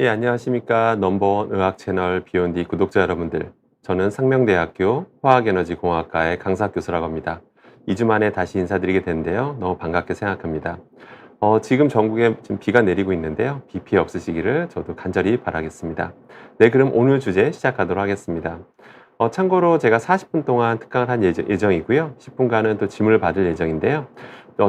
예, 안녕하십니까. 넘버원 의학 채널 비욘디 구독자 여러분들. 저는 상명대학교 화학에너지공학과의 강사 교수라고 합니다. 2주 만에 다시 인사드리게 됐는데요. 너무 반갑게 생각합니다. 지금 전국에 지금 비가 내리고 있는데요. 비 피해 없으시기를 저도 간절히 바라겠습니다. 네, 그럼 오늘 주제 시작하도록 하겠습니다. 참고로 제가 40분 동안 특강을 한 예정이고요. 10분간은 또 질문을 받을 예정인데요.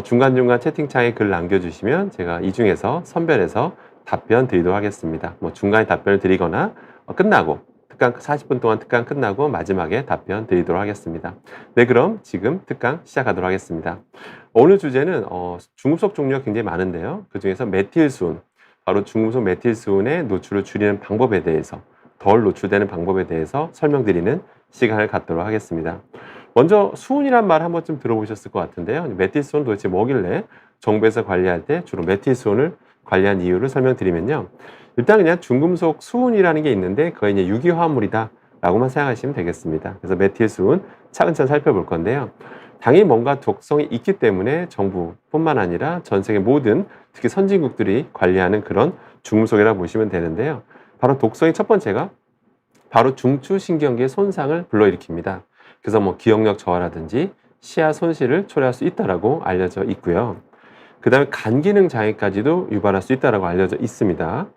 중간중간 채팅창에 글 남겨주시면 제가 이 중에서 선별해서 답변 드리도록 하겠습니다. 뭐 중간에 답변을 드리거나 끝나고 특강 40분 동안 특강 끝나고 마지막에 답변 드리도록 하겠습니다. 네, 그럼 지금 특강 시작하도록 하겠습니다. 오늘 주제는 중금속 종류가 굉장히 많은데요. 그중에서 메틸수은, 바로 중금속 메틸수은의 노출을 줄이는 방법에 대해서, 덜 노출되는 방법에 대해서 설명드리는 시간을 갖도록 하겠습니다. 먼저 수은이란 말 한번 좀 들어보셨을 것 같은데요. 메틸수은 도대체 뭐길래 정부에서 관리할 때 주로 메틸수은을 관리한 이유를 설명드리면요. 일단 그냥 중금속 수은이라는 게 있는데 그게 이제 유기화합물이다 라고만 생각하시면 되겠습니다. 그래서 메틸수은 차근차근 살펴볼 건데요. 당연히 뭔가 독성이 있기 때문에 정부뿐만 아니라 전 세계 모든 특히 선진국들이 관리하는 그런 중금속이라고 보시면 되는데요. 바로 독성의 첫 번째가 바로 중추신경계의 손상을 불러일으킵니다. 그래서 뭐 기억력 저하라든지 시야 손실을 초래할 수 있다라고 알려져 있고요. 그 다음에 간 기능 장애까지도 유발할 수 있다고 알려져 있습니다.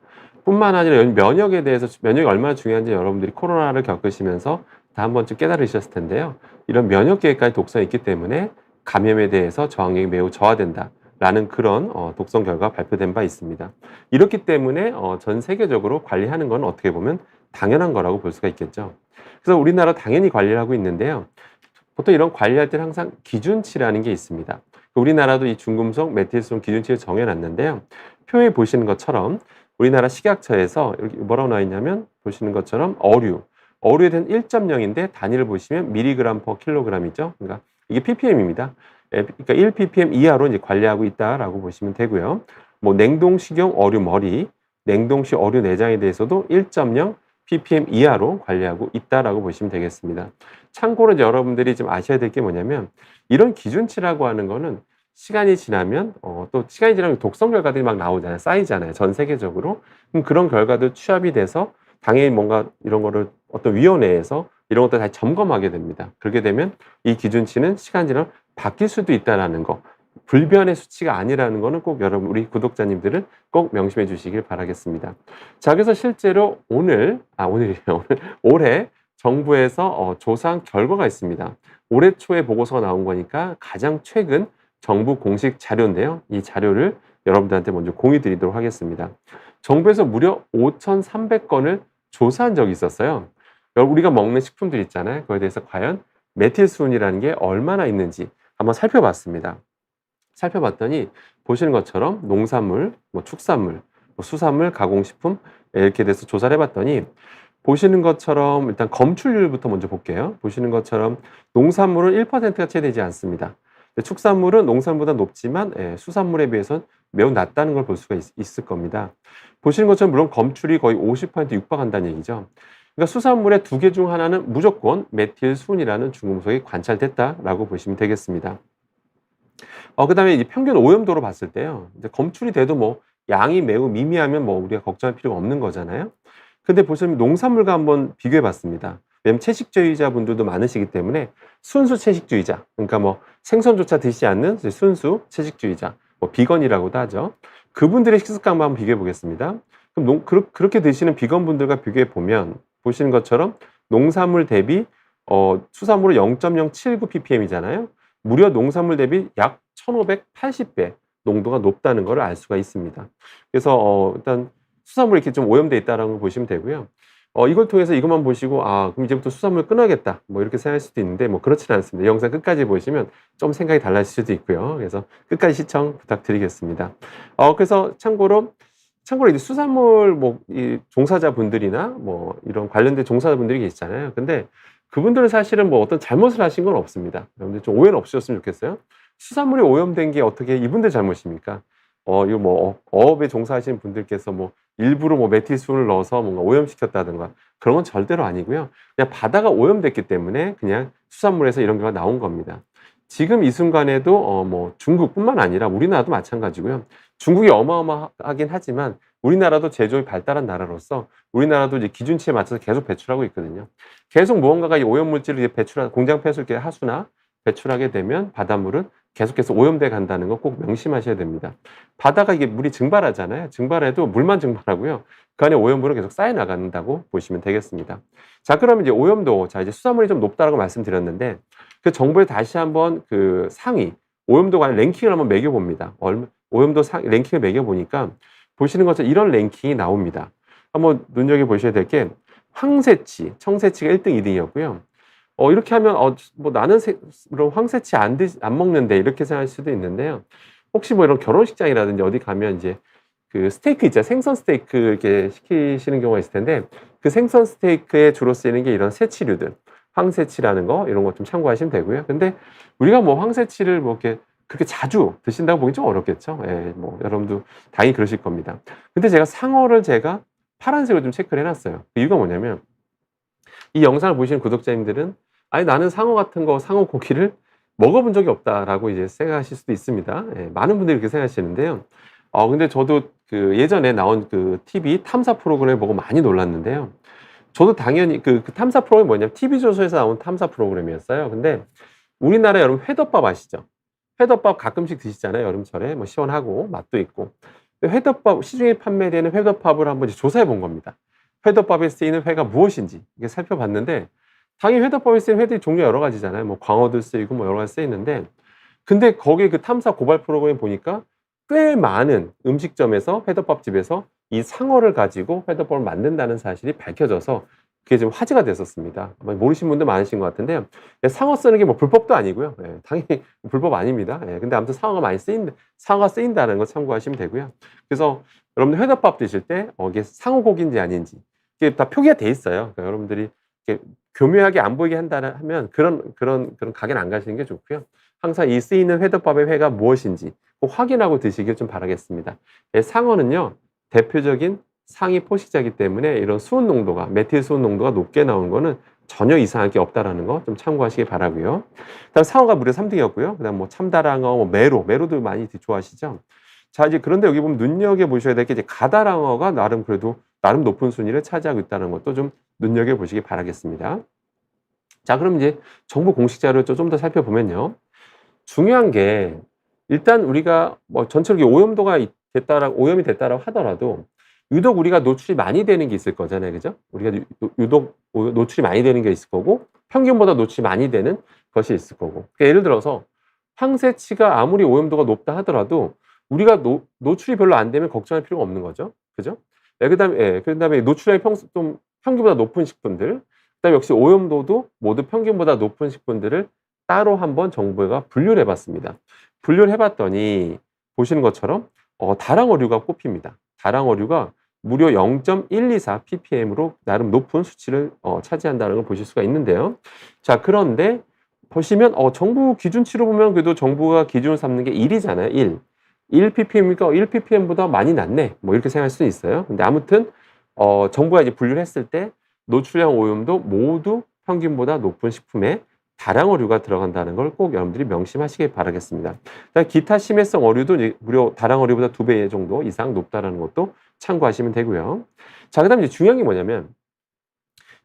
뿐만 아니라 면역에 대해서, 면역이 얼마나 중요한지 여러분들이 코로나를 겪으시면서 다 한 번쯤 깨달으셨을 텐데요. 이런 면역계에까지 독성이 있기 때문에 감염에 대해서 저항력이 매우 저하된다라는 그런 독성 결과가 발표된 바 있습니다. 이렇기 때문에 전 세계적으로 관리하는 건 어떻게 보면 당연한 거라고 볼 수가 있겠죠. 그래서 우리나라 당연히 관리를 하고 있는데요. 보통 이런 관리할 때는 항상 기준치라는 게 있습니다. 우리나라도 이 중금속 메틸수은 기준치를 정해놨는데요. 표에 보시는 것처럼 우리나라 식약처에서 이렇게 뭐라고 나와 있냐면 보시는 것처럼 어류에 대한 1.0인데 단위를 보시면 미리그램 퍼 킬로그램이죠. 그러니까 이게 ppm입니다. 그러니까 1ppm 이하로 이제 관리하고 있다라고 보시면 되고요. 뭐 냉동식용 어류 머리, 냉동식 어류 내장에 대해서도 1.0 ppm 이하로 관리하고 있다라고 보시면 되겠습니다. 참고로 이제 여러분들이 좀 아셔야 될 게 뭐냐면 이런 기준치라고 하는 거는 시간이 지나면 또 시간이 지나면 독성 결과들이 막 나오잖아요. 쌓이잖아요. 전 세계적으로. 그럼 그런 결과들 취합이 돼서 당연히 뭔가 이런 거를 어떤 위원회에서 이런 것들 다 점검하게 됩니다. 그렇게 되면 이 기준치는 시간 지나면 바뀔 수도 있다라는 거. 불변의 수치가 아니라는 거는 꼭 여러분 우리 구독자님들은 꼭 명심해 주시길 바라겠습니다. 자, 그래서 실제로 올해 정부에서 조사한 결과가 있습니다. 올해 초에 보고서가 나온 거니까 가장 최근 정부 공식 자료인데요. 이 자료를 여러분들한테 먼저 공유 드리도록 하겠습니다. 정부에서 무려 5,300건을 조사한 적이 있었어요. 우리가 먹는 식품들 있잖아요. 그거에 대해서 과연 메틸수은이라는 게 얼마나 있는지 한번 살펴봤습니다. 살펴봤더니 보시는 것처럼 농산물, 뭐 축산물, 뭐 수산물, 가공식품 이렇게 돼서 조사를 해봤더니 보시는 것처럼 일단 검출률부터 먼저 볼게요. 보시는 것처럼 농산물은 1%가 채 되지 않습니다. 축산물은 농산물보다 높지만 수산물에 비해서는 매우 낮다는 걸 볼 수가 있을 겁니다. 보시는 것처럼 물론 검출이 거의 50% 육박한다는 얘기죠. 그러니까 수산물의 두 개 중 하나는 무조건 메틸수은이라는 중금속이 관찰됐다라고 보시면 되겠습니다. 그 다음에 이 평균 오염도로 봤을 때요. 이제 검출이 돼도 뭐 양이 매우 미미하면 뭐 우리가 걱정할 필요가 없는 거잖아요. 근데 보시면 농산물과 한번 비교해 봤습니다. 왜냐면 채식주의자 분들도 많으시기 때문에 순수 채식주의자, 그러니까 뭐 생선조차 드시지 않는 순수 채식주의자, 뭐 비건이라고도 하죠. 그분들의 식습관 한번 비교해 보겠습니다. 그럼 그렇게 드시는 비건분들과 비교해 보면 보시는 것처럼 농산물 대비 수산물은 0.079 ppm이잖아요. 무려 농산물 대비 약 1580배 농도가 높다는 걸 알 수가 있습니다. 그래서 일단 수산물이 이렇게 좀 오염돼 있다는 걸 보시면 되고요. 이걸 통해서 이것만 보시고 그럼 이제부터 수산물 끊어야겠다 뭐 이렇게 생각할 수도 있는데 뭐 그렇지는 않습니다. 영상 끝까지 보시면 좀 생각이 달라질 수도 있고요. 그래서 끝까지 시청 부탁드리겠습니다. 그래서 참고로 이제 수산물 이 종사자분들이나 뭐 이런 관련된 종사자분들이 계시잖아요. 근데 그분들은 사실은 뭐 어떤 잘못을 하신 건 없습니다. 여러분들 좀 오해는 없으셨으면 좋겠어요. 수산물이 오염된 게 어떻게 이분들 잘못입니까? 이거 뭐 어업에 종사하시는 분들께서 뭐 일부러 뭐 메틸수은을 넣어서 뭔가 오염시켰다든가 그런 건 절대로 아니고요. 그냥 바다가 오염됐기 때문에 그냥 수산물에서 이런 경우가 나온 겁니다. 지금 이 순간에도 뭐 중국뿐만 아니라 우리나라도 마찬가지고요. 중국이 어마어마하긴 하지만 우리나라도 제조업이 발달한 나라로서 우리나라도 이제 기준치에 맞춰서 계속 배출하고 있거든요. 계속 무언가가 이 오염물질을 이제 공장 폐수 이렇게 하수나 배출하게 되면 바닷물은 계속해서 오염돼 간다는 거 꼭 명심하셔야 됩니다. 바다가 이게 물이 증발하잖아요. 증발해도 물만 증발하고요. 그 안에 오염물은 계속 쌓여 나간다고 보시면 되겠습니다. 자, 그러면 이제 오염도, 자, 이제 수산물이 좀 높다라고 말씀드렸는데 그 정보에 다시 한번 그 상위 오염도 관련 랭킹을 한번 매겨봅니다. 오염도 랭킹을 매겨보니까 보시는 것처럼 이런 랭킹이 나옵니다. 한번 눈여겨보셔야 될 게 황새치, 청새치가 1등, 2등이었고요. 이렇게 하면 뭐 나는 황새치 안 먹는데 이렇게 생각할 수도 있는데요. 혹시 뭐 이런 결혼식장이라든지 어디 가면 이제 그 스테이크 있잖아요. 생선 스테이크 이렇게 시키시는 경우가 있을 텐데 그 생선 스테이크에 주로 쓰이는 게 이런 새치류들, 황새치라는 거 이런 거 좀 참고하시면 되고요. 근데 우리가 뭐 황새치를 뭐 이렇게 그렇게 자주 드신다고 보기 좀 어렵겠죠. 예, 뭐 여러분도 당연히 그러실 겁니다. 근데 제가 상어를 파란색으로 좀 체크를 해놨어요. 그 이유가 뭐냐면 이 영상을 보시는 구독자님들은 아니 나는 상어 같은 거 상어 고기를 먹어본 적이 없다라고 이제 생각하실 수도 있습니다. 예, 많은 분들이 그렇게 생각하시는데요. 근데 저도 그 예전에 나온 그 TV 탐사 프로그램을 보고 많이 놀랐는데요. 저도 당연히 그 탐사 프로그램이 뭐냐면 TV조선에서 나온 탐사 프로그램이었어요. 근데 우리나라 여러분 회덮밥 아시죠? 회덮밥 가끔씩 드시잖아요. 여름철에 뭐 시원하고 맛도 있고. 회덮밥 시중에 판매되는 회덮밥을 한번 이제 조사해 본 겁니다. 회덮밥에 쓰이는 회가 무엇인지 이게 살펴봤는데 당연히 회덮밥에 쓰이는 회들이 종류가 여러 가지잖아요. 뭐 광어도 쓰이고 뭐 여러 가지 쓰이는데 근데 거기에 그 탐사 고발 프로그램 보니까 꽤 많은 음식점에서 회덮밥집에서 이 상어를 가지고 회덮밥을 만든다는 사실이 밝혀져서 그게 좀 화제가 됐었습니다. 아마 모르시는 분들 많으신 것 같은데요. 상어 쓰는 게 뭐 불법도 아니고요. 예, 당연히 불법 아닙니다. 예, 근데 아무튼 상어가 쓰인다는 거 참고하시면 되고요. 그래서 여러분들 회덮밥 드실 때 이게 상어고기인지 아닌지 이게 다 표기가 돼 있어요. 그러니까 여러분들이 이렇게 교묘하게 안 보이게 한다면 그런 가게는 안 가시는 게 좋고요. 항상 이 쓰이는 회덮밥의 회가 무엇인지 꼭 확인하고 드시길 좀 바라겠습니다. 예, 상어는요 대표적인 상위 포식자이기 때문에 이런 수은 농도가 메틸 수은 농도가 높게 나오는 거는 전혀 이상할 게 없다라는 거 좀 참고하시기 바라고요. 그다음 상어가 무려 3등이었고요. 그다음 뭐 참다랑어, 뭐 메로도 많이 좋아하시죠. 자, 이제 그런데 여기 보면 눈여겨 보셔야 될 게 이제 가다랑어가 나름 높은 순위를 차지하고 있다는 것도 좀 눈여겨 보시기 바라겠습니다. 자, 그럼 이제 정부 공식 자료를 좀 더 살펴보면요. 중요한 게 일단 우리가 뭐 전체적으로 오염이 됐다라고 하더라도 유독 우리가 노출이 많이 되는 게 있을 거잖아요. 그죠? 우리가 유독 노출이 많이 되는 게 있을 거고 평균보다 노출이 많이 되는 것이 있을 거고. 그러니까 예를 들어서 황새치가 아무리 오염도가 높다 하더라도 우리가 노출이 별로 안 되면 걱정할 필요가 없는 거죠. 그죠? 네, 그다음에 노출량이 좀 평균보다 높은 식품들, 그다음에 역시 오염도도 모두 평균보다 높은 식품들을 따로 한번 정부가 분류를 해봤습니다. 분류를 해봤더니 보시는 것처럼 다랑어류가 꼽힙니다. 다랑어류가 무려 0.124 ppm으로 나름 높은 수치를 차지한다는 걸 보실 수가 있는데요. 자, 그런데 보시면 정부 기준치로 보면 그래도 정부가 기준을 삼는 게 1이잖아요. 1 ppm이니까 1 ppm보다 많이 낮네. 뭐 이렇게 생각할 수도 있어요. 근데 아무튼 정부가 이제 분류를 했을 때 노출량 오염도 모두 평균보다 높은 식품에 다량어류가 들어간다는 걸 꼭 여러분들이 명심하시길 바라겠습니다. 기타 심해성 어류도 무려 다량어류보다 2배 정도 이상 높다는 것도 참고하시면 되고요. 자, 그다음에 이제 중요한 게 뭐냐면,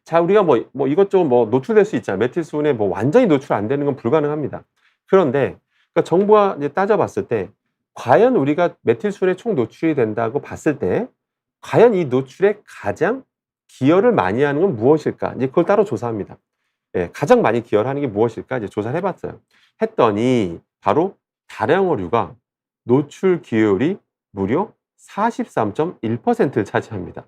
자, 우리가 뭐 이것저것 뭐 노출될 수 있잖아요. 메틸수은에 뭐 완전히 노출 안 되는 건 불가능합니다. 그런데 그러니까 정부가 이제 따져봤을 때 과연 우리가 메틸수은에 총 노출이 된다고 봤을 때 과연 이 노출에 가장 기여를 많이 하는 건 무엇일까? 이제 그걸 따로 조사합니다. 예, 가장 많이 기여를 하는 게 무엇일까? 이제 조사를 해봤어요. 했더니 바로 다량어류가 노출 기여율이 무려 43.1%를 차지합니다.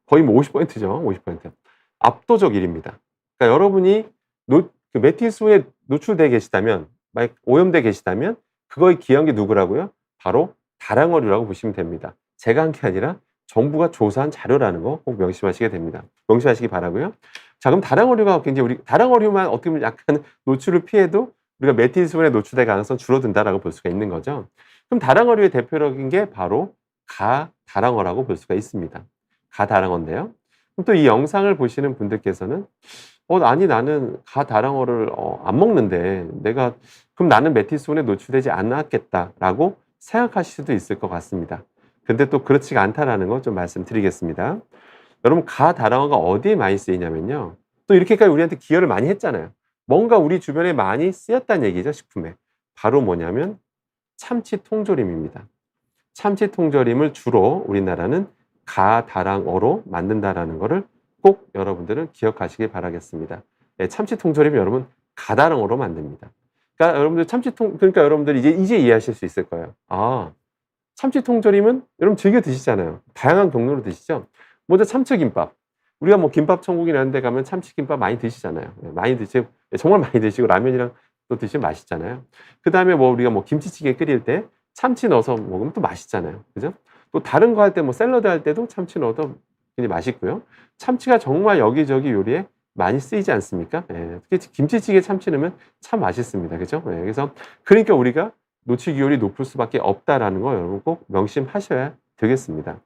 거의 뭐 50%죠. 50%. 압도적 1위입니다. 그러니까 여러분이 그 메틸수에 노출돼 계시다면, 만약 오염돼 계시다면 그거에 기여한 게 누구라고요? 바로 다량어류라고 보시면 됩니다. 제가 한 게 아니라 정부가 조사한 자료라는 거 꼭 명심하시게 됩니다. 명심하시기 바라고요. 자, 그럼 다량어류가 굉장히 다량어류만 어떻게 보면 약간 노출을 피해도 우리가 메틸수에 노출될 가능성 줄어든다라고 볼 수가 있는 거죠. 그럼 다량어류의 대표적인 게 바로 가다랑어라고 볼 수가 있습니다. 가다랑어인데요. 그럼 또 이 영상을 보시는 분들께서는 아니 나는 가다랑어를 안 먹는데 그럼 나는 메틸수에 노출되지 않았겠다라고 생각하실 수도 있을 것 같습니다. 근데 또 그렇지가 않다라는 거 좀 말씀드리겠습니다. 여러분 가다랑어가 어디에 많이 쓰이냐면요. 또 이렇게까지 우리한테 기여를 많이 했잖아요. 뭔가 우리 주변에 많이 쓰였다는 얘기죠, 식품에. 바로 뭐냐면 참치 통조림입니다. 참치 통조림을 주로 우리나라는 가다랑어로 만든다라는 거를 꼭 여러분들은 기억하시길 바라겠습니다. 예, 참치 통조림이 여러분 가다랑어로 만듭니다. 그러니까 여러분들 그러니까 여러분들 이제 이해하실 수 있을 거예요. 아, 참치 통조림은 여러분 즐겨 드시잖아요. 다양한 경로로 드시죠. 먼저 참치김밥. 우리가 뭐 김밥 천국이 라는 데 가면 참치김밥 많이 드시잖아요. 예, 많이 드시고 정말 많이 드시고 라면이랑 또 드시면 맛있잖아요. 그다음에 뭐 우리가 뭐 김치찌개 끓일 때 참치 넣어서 먹으면 또 맛있잖아요. 그죠? 또 다른 거 할 때 뭐 샐러드 할 때도 참치 넣어도 굉장히 맛있고요. 참치가 정말 여기저기 요리에 많이 쓰이지 않습니까? 예, 특히 김치찌개 참치 넣으면 참 맛있습니다. 그죠? 예, 그래서 그러니까 우리가 노출 기율이 높을 수밖에 없다라는 거 여러분 꼭 명심하셔야 되겠습니다.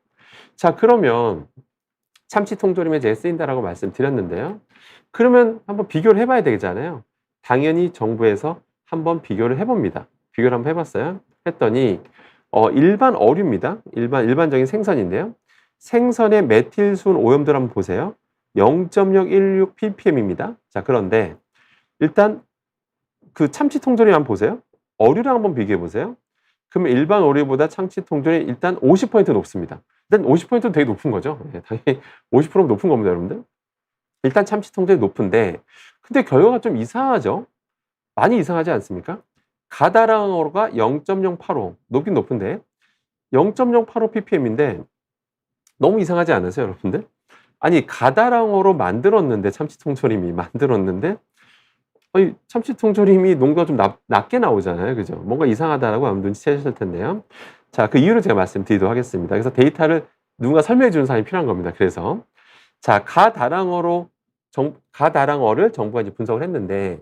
자, 그러면 참치 통조림에 제일 쓰인다라고 말씀드렸는데요. 그러면 한번 비교를 해봐야 되잖아요. 당연히 정부에서 한번 비교를 해봅니다. 비교를 한번 해봤어요. 했더니 일반 어류입니다. 일반적인 생선인데요. 생선의 메틸순 오염도를 한번 보세요. 0.016 ppm입니다. 자, 그런데 일단 그 참치 통조림 한번 보세요. 어류랑 한번 비교해 보세요. 그러면 일반 어류보다 참치 통조림이 일단 50% 높습니다. 일단 50%는 되게 높은 거죠. 예, 당연히 50%는 높은 겁니다, 여러분들. 일단 참치 통조림이 높은데 근데 결과가 좀 이상하죠? 많이 이상하지 않습니까? 가다랑어가 0.085 높긴 높은데 0.085 ppm인데 너무 이상하지 않으세요, 여러분들? 아니 가다랑어로 만들었는데 참치 통조림이 만들었는데 아니 참치 통조림이 농도가 좀 낮게 나오잖아요, 그죠? 뭔가 이상하다라고 아마 눈치채셨을 텐데요. 자, 그 이유를 제가 말씀드리도록 하겠습니다. 그래서 데이터를 누군가 설명해 주는 사람이 필요한 겁니다. 그래서 자 가다랑어를 정부가 이제 분석을 했는데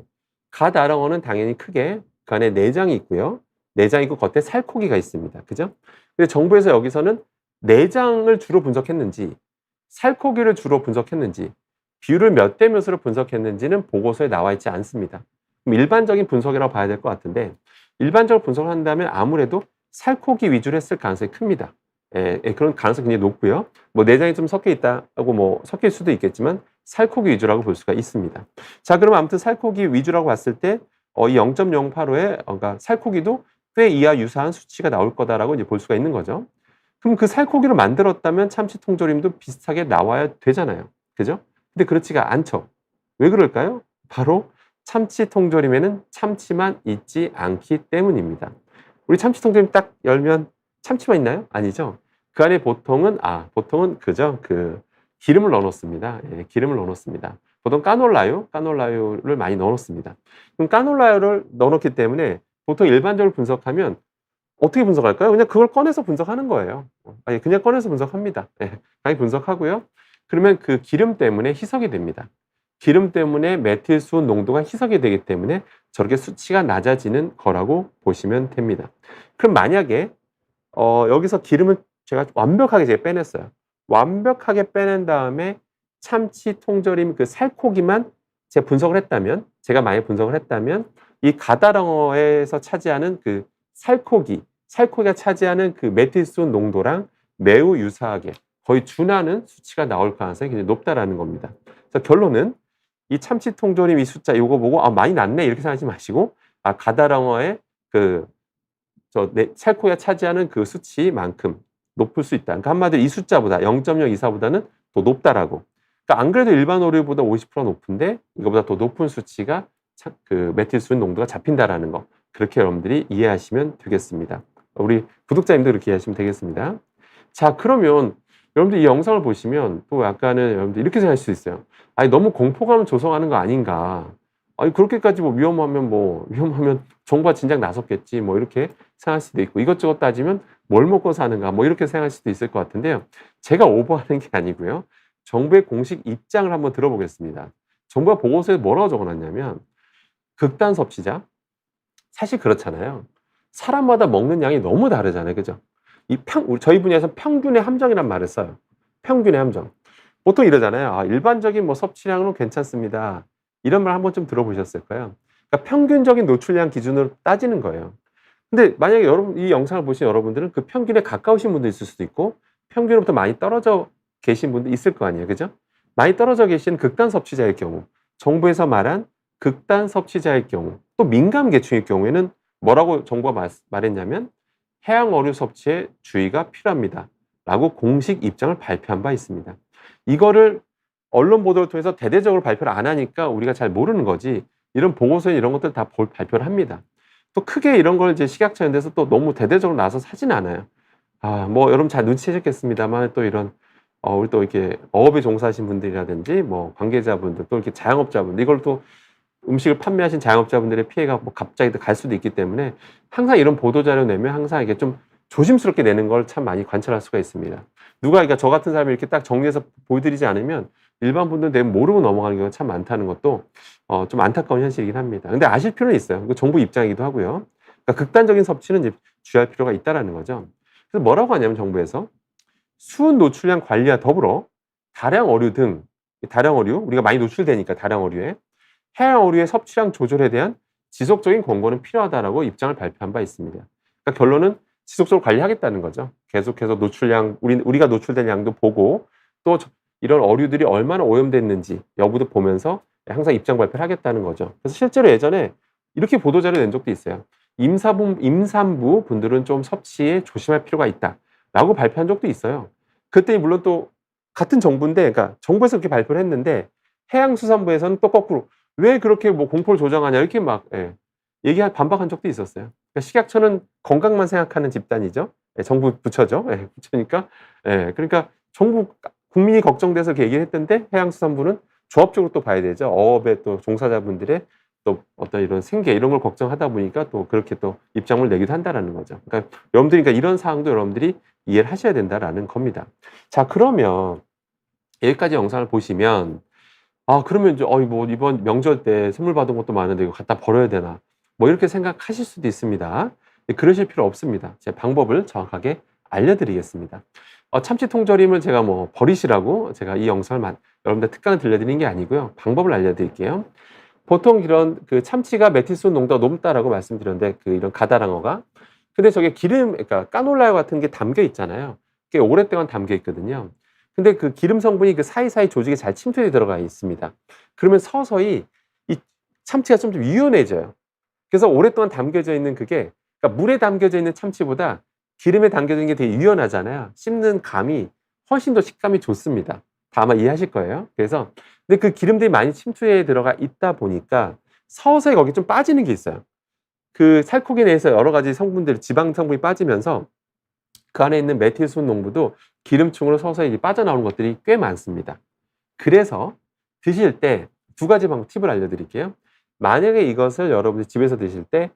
가다랑어는 당연히 크게 그 안에 내장이 있고요. 내장이 있고 겉에 살코기가 있습니다. 그죠? 근데 정부에서 여기서는 내장을 주로 분석했는지 살코기를 주로 분석했는지 비율을 몇 대 몇으로 분석했는지는 보고서에 나와 있지 않습니다. 그럼 일반적인 분석이라고 봐야 될 것 같은데 일반적으로 분석을 한다면 아무래도 살코기 위주로 했을 가능성이 큽니다. 그런 가능성이 굉장히 높고요. 뭐 내장이 좀 섞여 있다고 뭐 섞일 수도 있겠지만 살코기 위주라고 볼 수가 있습니다. 자, 그럼 아무튼 살코기 위주라고 봤을 때 이 0.085에 그러니까 살코기도 꽤 이하 유사한 수치가 나올 거다라고 이제 볼 수가 있는 거죠. 그럼 그 살코기를 만들었다면 참치 통조림도 비슷하게 나와야 되잖아요. 그죠? 근데 그렇지가 않죠. 왜 그럴까요? 바로 참치 통조림에는 참치만 있지 않기 때문입니다. 우리 참치 통조림 딱 열면 참치만 있나요? 아니죠. 그 안에 보통은 그저 그 기름을 넣어 놓습니다. 예, 기름을 넣어 놓습니다. 보통 까놀라유를 많이 넣어 놓습니다. 그럼 까놀라유를 넣어 놓기 때문에 보통 일반적으로 분석하면 어떻게 분석할까요? 그냥 그걸 꺼내서 분석하는 거예요. 아니, 그냥 꺼내서 분석합니다. 예, 당연히 분석하고요. 그러면 그 기름 때문에 희석이 됩니다. 기름 때문에 메틸수은 농도가 희석이 되기 때문에 저렇게 수치가 낮아지는 거라고 보시면 됩니다. 그럼 만약에 여기서 기름을 제가 완벽하게 제가 빼냈어요. 완벽하게 빼낸 다음에 참치 통조림 그 살코기만 제가 분석을 했다면, 제가 만약 분석을 했다면 이 가다랑어에서 차지하는 그 살코기가 차지하는 그 메틸수은 농도랑 매우 유사하게 거의 준하는 수치가 나올 가능성이 굉장히 높다라는 겁니다. 그래서 결론은 이 참치 통조림 이 숫자 이거 보고 많이 낮네 이렇게 생각하지 마시고 가다랑어의 살코기가 차지하는 그 수치만큼 높을 수 있다. 그러니까 한마디로 이 숫자보다 0.024보다는 더 높다라고. 그러니까 안 그래도 일반 오류보다 50% 높은데 이거보다 더 높은 수치가 그 메틸수은 농도가 잡힌다라는 거. 그렇게 여러분들이 이해하시면 되겠습니다. 우리 구독자님도 그렇게 이해하시면 되겠습니다. 자, 그러면 여러분들 이 영상을 보시면 또 약간은 여러분들 이렇게 생각할 수 있어요. 아니 너무 공포감을 조성하는 거 아닌가. 아니 그렇게까지 뭐 위험하면 정부가 진작 나섰겠지 뭐 이렇게 생각할 수도 있고 이것저것 따지면 뭘 먹고 사는가 뭐 이렇게 생각할 수도 있을 것 같은데요. 제가 오버하는 게 아니고요. 정부의 공식 입장을 한번 들어보겠습니다. 정부가 보고서에 뭐라고 적어놨냐면 극단 섭취자 사실 그렇잖아요. 사람마다 먹는 양이 너무 다르잖아요. 그죠? 저희 분야에서 평균의 함정이란 말을 써요. 평균의 함정. 보통 이러잖아요. 일반적인 뭐 섭취량은 괜찮습니다. 이런 말 한번 좀 들어보셨을 거예요. 그러니까 평균적인 노출량 기준으로 따지는 거예요. 근데 만약에 여러분 이 영상을 보신 여러분들은 그 평균에 가까우신 분도 있을 수도 있고 평균으로부터 많이 떨어져 계신 분도 있을 거 아니에요. 그죠? 많이 떨어져 계신 극단 섭취자일 경우, 정부에서 말한 극단 섭취자일 경우, 또 민감 계층일 경우에는 뭐라고 정부가 말했냐면 해양 어류 섭취에 주의가 필요합니다. 라고 공식 입장을 발표한 바 있습니다. 이거를 언론 보도를 통해서 대대적으로 발표를 안 하니까 우리가 잘 모르는 거지, 이런 보고서에 이런 것들 다 발표를 합니다. 또 크게 이런 걸 이제 식약처연대에서 또 너무 대대적으로 나서서 하진 않아요. 뭐 여러분 잘 눈치채셨겠습니다만 또 이런 우리 또 이렇게 어업에 종사하신 분들이라든지 뭐 관계자분들 또 이렇게 자영업자분들, 이걸 또 음식을 판매하신 자영업자분들의 피해가 뭐 갑자기 갈 수도 있기 때문에 항상 이런 보도자료 내면 항상 이게 좀 조심스럽게 내는 걸 참 많이 관찰할 수가 있습니다. 누가, 그러니까 저 같은 사람이 이렇게 딱 정리해서 보여드리지 않으면 일반 분들은 대부분 모르고 넘어가는 경우가 참 많다는 것도 좀 안타까운 현실이긴 합니다. 근데 아실 필요는 있어요. 그 정부 입장이기도 하고요. 그러니까 극단적인 섭취는 이제 주의할 필요가 있다라는 거죠. 그래서 뭐라고 하냐면 정부에서 수은 노출량 관리와 더불어 다량 어류 등, 다량 어류, 우리가 많이 노출되니까 다량 어류에 해양 어류의 섭취량 조절에 대한 지속적인 권고는 필요하다라고 입장을 발표한 바 있습니다. 그러니까 결론은 지속적으로 관리하겠다는 거죠. 계속해서 노출량, 우리가 노출된 양도 보고 또 이런 어류들이 얼마나 오염됐는지 여부도 보면서 항상 입장 발표를 하겠다는 거죠. 그래서 실제로 예전에 이렇게 보도자료 낸 적도 있어요. 임산부 분들은 좀 섭취에 조심할 필요가 있다라고 발표한 적도 있어요. 그때 물론 또 같은 정부인데, 그러니까 정부에서 그렇게 발표를 했는데 해양수산부에서는 또 거꾸로 왜 그렇게 뭐 공포를 조장하냐 이렇게 막 반박한 적도 있었어요. 그러니까 식약처는 건강만 생각하는 집단이죠. 정부 부처죠. 부처니까. 그러니까 정부 국민이 걱정돼서 이렇게 얘기를 했던데 해양수산부는 조합적으로 또 봐야 되죠. 어업의 또 종사자분들의 또 어떤 이런 생계 이런 걸 걱정하다 보니까 또 그렇게 또 입장을 내기도 한다라는 거죠. 그러니까 여러분들이, 그러니까 이런 사항도 여러분들이 이해를 하셔야 된다라는 겁니다. 자, 그러면 여기까지 영상을 보시면 그러면 이제 뭐 이번 명절 때 선물 받은 것도 많은데 이거 갖다 버려야 되나? 뭐 이렇게 생각하실 수도 있습니다. 그러실 필요 없습니다. 제 방법을 정확하게 알려드리겠습니다. 참치 통조림을 제가 뭐 버리시라고 제가 이 영상을 여러분들 특강을 들려드리는 게 아니고요. 방법을 알려드릴게요. 보통 이런 그 참치가 메틸수은 농도가 높다라고 말씀드렸는데 이런 가다랑어가, 근데 저게 그러니까 까놀라유 같은 게 담겨 있잖아요. 꽤 오랫동안 담겨 있거든요. 근데 그 기름 성분이 그 사이사이 조직에 잘 침투해 들어가 있습니다. 그러면 서서히 이 참치가 좀 유연해져요. 그래서 오랫동안 담겨져 있는 그게, 그러니까 물에 담겨져 있는 참치보다 기름에 담겨져 있는 게 되게 유연하잖아요. 씹는 감이 훨씬 더 식감이 좋습니다. 다 아마 이해하실 거예요. 그래서 근데 그 기름들이 많이 침투해 들어가 있다 보니까 서서히 거기 좀 빠지는 게 있어요. 그 살코기 내에서 여러 가지 성분들, 지방 성분이 빠지면서 그 안에 있는 메틸수은 농도도 기름층으로 서서히 빠져나오는 것들이 꽤 많습니다. 그래서 드실 때 두 가지 방법 팁을 알려드릴게요. 만약에 이것을 여러분들 집에서 드실 때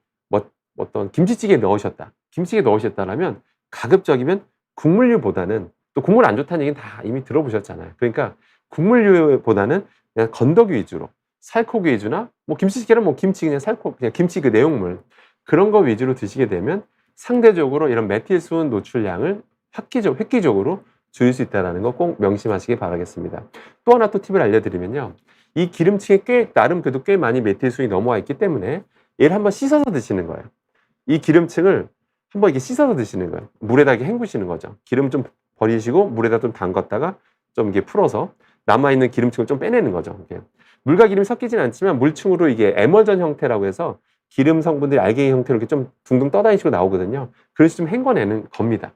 어떤 김치찌개에 넣으셨다라면 가급적이면 국물류보다는, 또 국물 안 좋다는 얘기는 다 이미 들어보셨잖아요. 그러니까 국물류보다는 그냥 건더기 위주로, 살코기 위주나 뭐 김치찌개는 뭐 김치 그냥 그냥 김치 그 내용물 그런 거 위주로 드시게 되면 상대적으로 이런 메틸수은 노출량을 획기적으로 줄일 수 있다는 거 꼭 명심하시기 바라겠습니다. 또 하나 또 팁을 알려드리면요. 이 기름층에 나름 그래도 꽤 많이 메틸수은이 넘어와 있기 때문에 얘를 한번 씻어서 드시는 거예요. 이 기름층을 한번 이렇게 씻어서 드시는 거예요. 물에다 이렇게 헹구시는 거죠. 기름 좀 버리시고 물에다 좀 담갔다가 좀 이게 풀어서 남아있는 기름층을 좀 빼내는 거죠. 이렇게. 물과 기름이 섞이진 않지만 물층으로 이게 에멀전 형태라고 해서 기름 성분들이 알갱이 형태로 이렇게 좀 둥둥 떠다니시고 나오거든요. 그래서 좀 헹궈내는 겁니다.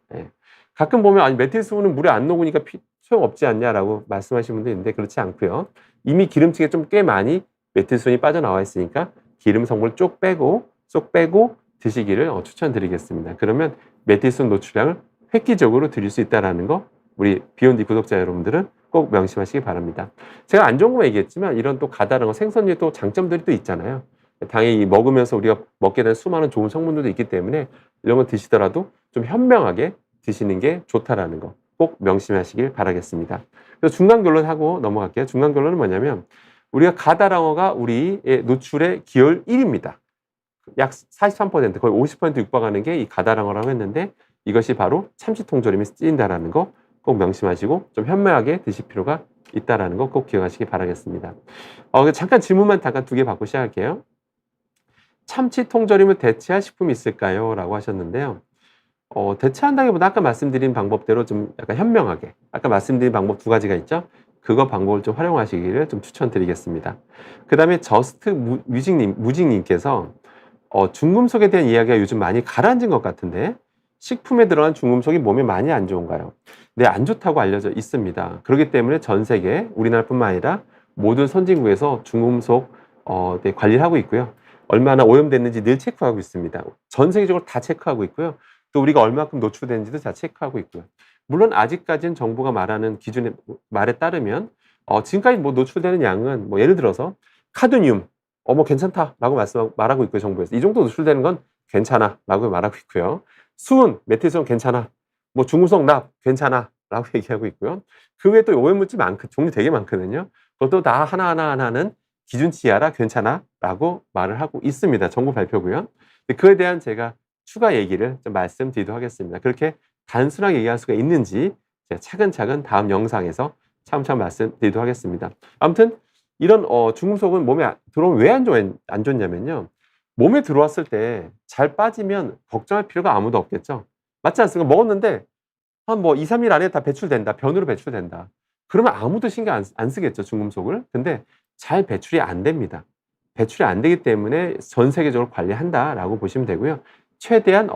가끔 보면 아니 메틸수은은 물에 안 녹으니까 소용없지 않냐라고 말씀하시는 분도 있는데 그렇지 않고요. 이미 기름층에 좀 꽤 많이 메틸수은이 빠져나와 있으니까 기름 성분을 쏙 빼고 드시기를 추천드리겠습니다. 그러면 메틸수은 노출량을 획기적으로 줄일 수 있다는 거 우리 비욘디 구독자 여러분들은 꼭 명심하시기 바랍니다. 제가 안 좋은 것만 얘기했지만 이런 또 가다란 거 생선류의 또 장점들이 또 있잖아요. 당연히 먹으면서 우리가 먹게 되는 수많은 좋은 성분들도 있기 때문에 이런 거 드시더라도 좀 현명하게 드시는 게 좋다라는 거 꼭 명심하시길 바라겠습니다. 그래서 중간 결론하고 넘어갈게요. 중간 결론은 뭐냐면 우리가 가다랑어가 우리의 노출의 기여율 1위입니다. 약 43%, 거의 50% 육박하는 게 이 가다랑어라고 했는데 이것이 바로 참치 통조림이 쓰인다라는 거 꼭 명심하시고 좀 현명하게 드실 필요가 있다라는 거 꼭 기억하시기 바라겠습니다. 잠깐 질문만 두 개 받고 시작할게요. 참치 통조림을 대체할 식품이 있을까요? 라고 하셨는데요. 대체한다기보다 아까 말씀드린 방법대로 좀 약간 현명하게, 아까 말씀드린 방법 두 가지가 있죠? 그거 방법을 좀 활용하시기를 좀 추천드리겠습니다. 그 다음에 저스트 무직님께서 중금속에 대한 이야기가 요즘 많이 가라앉은 것 같은데 식품에 들어간 중금속이 몸에 많이 안 좋은가요? 네, 안 좋다고 알려져 있습니다. 그렇기 때문에 전 세계, 우리나라뿐만 아니라 모든 선진국에서 중금속 네, 관리를 하고 있고요. 얼마나 오염됐는지 늘 체크하고 있습니다. 전 세계적으로 다 체크하고 있고요. 또 우리가 얼마큼 노출됐는지도 다 체크하고 있고요. 물론 아직까지는 정부가 말하는 기준의 말에 따르면 지금까지 뭐 노출되는 양은 뭐 예를 들어서 카드뮴 뭐 괜찮다라고 말하고 있고요, 정부에서. 이 정도 노출되는 건 괜찮아라고 말하고 있고요. 수은, 메틸수은 괜찮아. 뭐 중금속 납 괜찮아라고 얘기하고 있고요. 그 외에 또 오염물질 종류 되게 많거든요. 그것도 다 하나하나는 기준치 이하라 괜찮아라고 말을 하고 있습니다. 정부 발표고요. 그에 대한 제가 추가 얘기를 좀 말씀드리도록 하겠습니다. 그렇게 단순하게 얘기할 수가 있는지 제가 차근차근 다음 영상에서 차근차근 말씀드리도록 하겠습니다. 아무튼 이런 중금속은 몸에 들어오면 왜 안 좋냐면요. 몸에 들어왔을 때 잘 빠지면 걱정할 필요가 아무도 없겠죠. 맞지 않습니까? 먹었는데 한 뭐 2, 3일 안에 다 배출된다. 변으로 배출된다. 그러면 아무도 신경 안 쓰겠죠, 중금속을. 근데 잘 배출이 안 됩니다. 배출이 안 되기 때문에 전 세계적으로 관리한다라고 보시면 되고요. 최대한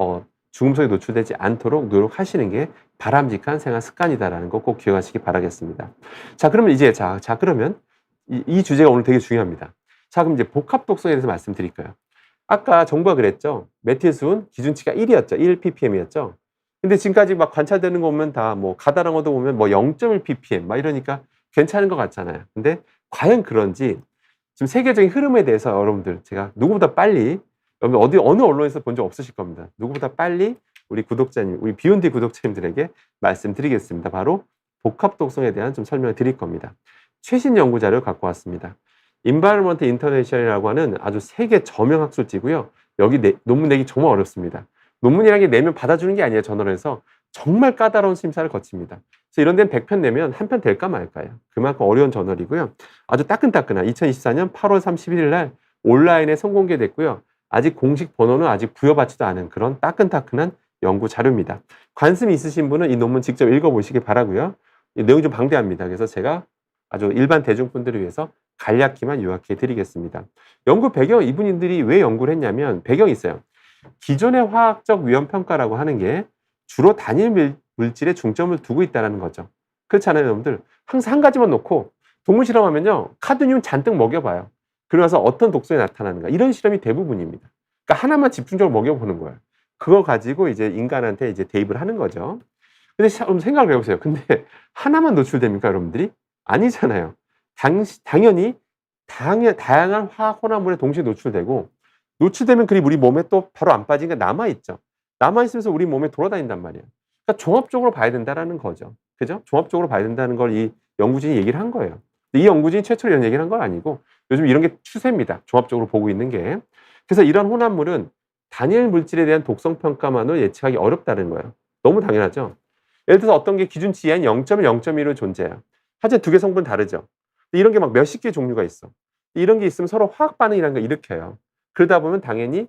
중금속에 노출되지 않도록 노력하시는 게 바람직한 생활 습관이다라는 거 꼭 기억하시기 바라겠습니다. 자, 그러면 이제 그러면 이 주제가 오늘 되게 중요합니다. 자, 그럼 이제 복합 독성에 대해서 말씀드릴까요? 아까 정부가 그랬죠. 메틸수은 기준치가 1이었죠. 1 ppm이었죠. 근데 지금까지 막 관찰되는 거 보면 다 뭐 가다란 것도 보면 뭐 0.1 ppm 막 이러니까 괜찮은 것 같잖아요. 근데 과연 그런지 지금 세계적인 흐름에 대해서 여러분들 제가 누구보다 빨리 여러분 어느 언론에서 본 적 없으실 겁니다. 누구보다 빨리 우리 구독자님, 우리 비욘드 구독자님들에게 말씀드리겠습니다. 바로 복합 독성에 대한 좀 설명을 드릴 겁니다. 최신 연구 자료를 갖고 왔습니다. 인바이러먼트 인터내셔널이라고 하는 아주 세계 저명 학술지고요. 여기 논문 내기 정말 어렵습니다. 논문이라는 게 내면 받아주는 게 아니에요. 저널에서. 정말 까다로운 심사를 거칩니다. 그래서 이런 데는 100편 내면 한 편 될까 말까요. 그만큼 어려운 저널이고요. 아주 따끈따끈한 2024년 8월 31일 날 온라인에 선공개됐고요. 아직 공식 번호는 아직 부여받지도 않은 그런 따끈따끈한 연구 자료입니다. 관심 있으신 분은 이 논문 직접 읽어보시기 바라고요. 이 내용이 좀 방대합니다. 그래서 제가 아주 일반 대중분들을 위해서 간략히만 요약해 드리겠습니다. 연구 배경, 이분들이 왜 연구를 했냐면 배경이 있어요. 기존의 화학적 위험 평가라고 하는 게 주로 단일 물질에 중점을 두고 있다는 거죠. 그렇잖아요, 여러분들. 항상 한 가지만 놓고 동물 실험하면요. 카드뮴 잔뜩 먹여봐요. 그러면서 어떤 독성이 나타나는가. 이런 실험이 대부분입니다. 그러니까 하나만 집중적으로 먹여보는 거예요. 그거 가지고 이제 인간한테 이제 대입을 하는 거죠. 근데 생각을 해보세요. 근데 하나만 노출됩니까, 여러분들이? 아니잖아요. 당연히 다양한 화학 혼합물에 동시에 노출되고 노출되면 그리 우리 몸에 또 바로 안 빠진 게 남아있죠. 남아있으면서 우리 몸에 돌아다닌단 말이에요. 그러니까 종합적으로 봐야 된다는 거죠. 그죠? 종합적으로 봐야 된다는 걸 이 연구진이 얘기를 한 거예요. 이 연구진이 최초로 이런 얘기를 한 건 아니고 요즘 이런 게 추세입니다. 종합적으로 보고 있는 게. 그래서 이런 혼합물은 단일 물질에 대한 독성 평가만으로 예측하기 어렵다는 거예요. 너무 당연하죠. 예를 들어서 어떤 게 기준치 이하인 0.1, 0.1로 존재해요. 하지만 두 개 성분 다르죠. 이런 게 막 몇십 개 종류가 있어. 이런 게 있으면 서로 화학 반응이라는 걸 일으켜요. 그러다 보면 당연히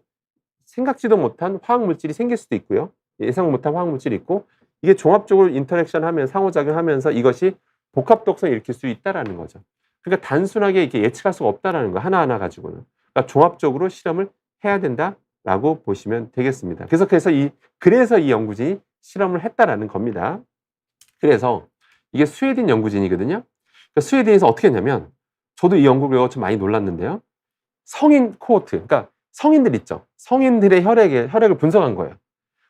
생각지도 못한 화학 물질이 생길 수도 있고요. 예상 못한 화학 물질이 있고 이게 종합적으로 인터랙션 하면 상호작용하면서 이것이 복합 독성을 일으킬 수 있다라는 거죠. 그러니까 단순하게 이렇게 예측할 수가 없다라는 거 하나하나 가지고는. 그러니까 종합적으로 실험을 해야 된다라고 보시면 되겠습니다. 그래서 이 연구진이 실험을 했다라는 겁니다. 그래서 이게 스웨덴 연구진이거든요. 그러니까 스웨덴에서 어떻게 했냐면 저도 이 연구를 배워 좀 많이 놀랐는데요. 성인 코호트, 그러니까 성인들 있죠. 성인들의 혈액을 분석한 거예요.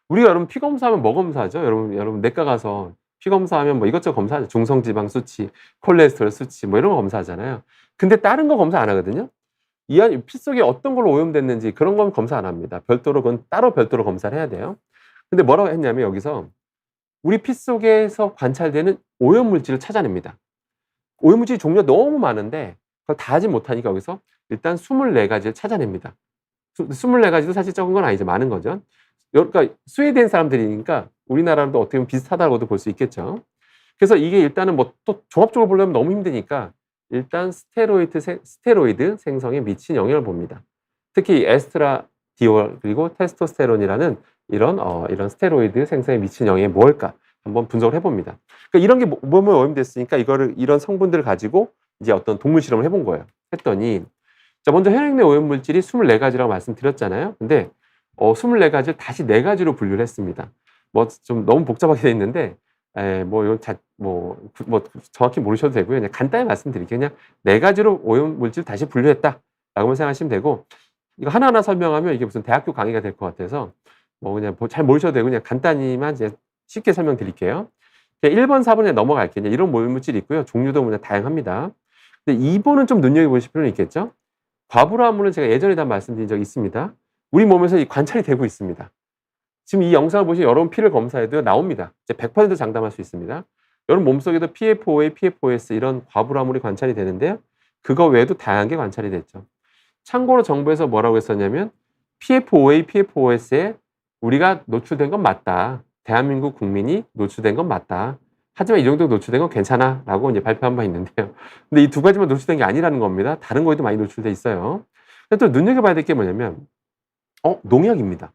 우리가 여러분 피 검사하면 뭐 검사하죠? 여러분 내과 가서 피 검사하면 뭐 이것저것 검사하죠. 중성지방 수치, 콜레스테롤 수치 뭐 이런 거 검사하잖아요. 근데 다른 거 검사 안 하거든요. 이 안 피 속에 어떤 걸로 오염됐는지 그런 건 검사 안 합니다. 그건 별도로 검사를 해야 돼요. 근데 뭐라고 했냐면 여기서 우리 피 속에서 관찰되는 오염물질을 찾아냅니다. 오염물질 종류가 너무 많은데 그걸 다 하지 못하니까 여기서 일단 24가지를 찾아냅니다. 24가지도 사실 적은 건 아니죠. 많은 거죠. 그러니까 스웨덴 사람들이니까 우리나라랑도 어떻게 보면 비슷하다고도 볼 수 있겠죠. 그래서 이게 일단은 뭐 또 종합적으로 보려면 너무 힘드니까 일단 스테로이드 생성에 미친 영향을 봅니다. 특히 에스트라디올 그리고 테스토스테론이라는 이런 스테로이드 생성에 미친 영향이 뭘까 한번 분석을 해봅니다. 그러니까 이런 게 몸에 오염됐으니까 이런 성분들을 가지고 이제 어떤 동물 실험을 해본 거예요. 했더니 자, 먼저 혈액 내 오염 물질이 24가지라고 말씀드렸잖아요. 근데 24가지를 다시 4가지로 분류를 했습니다. 뭐 좀 너무 복잡하게 돼 있는데 뭐 이건 정확히 모르셔도 되고요. 그냥 간단히 말씀드릴게요. 그냥 4가지로 오염 물질 다시 분류했다라고만 생각하시면 되고, 이거 하나하나 설명하면 이게 무슨 대학교 강의가 될 것 같아서 뭐 그냥 잘 모르셔도 되고 그냥 간단히만 이제 쉽게 설명드릴게요. 1번, 4번에 넘어갈게요. 이런 오염 물질이 있고요. 종류도 그냥 다양합니다. 근데 2번은 좀 눈여겨보실 필요는 있겠죠. 과부라물은 제가 예전에 다 말씀드린 적이 있습니다. 우리 몸에서 관찰이 되고 있습니다. 지금 이 영상을 보신 여러분 피를 검사해도 나옵니다. 이제 100% 장담할 수 있습니다. 여러분 몸속에도 PFOA, PFOS 이런 과부라물이 관찰이 되는데요. 그거 외에도 다양한 게 관찰이 됐죠. 참고로 정부에서 뭐라고 했었냐면 PFOA, PFOS에 우리가 노출된 건 맞다. 대한민국 국민이 노출된 건 맞다. 하지만 이 정도 노출된 건 괜찮아 라고 이제 발표한 바 있는데요. 근데 이 2가지만 노출된 게 아니라는 겁니다. 다른 거에도 많이 노출돼 있어요. 근데 또 눈여겨봐야 될 게 뭐냐면 농약입니다.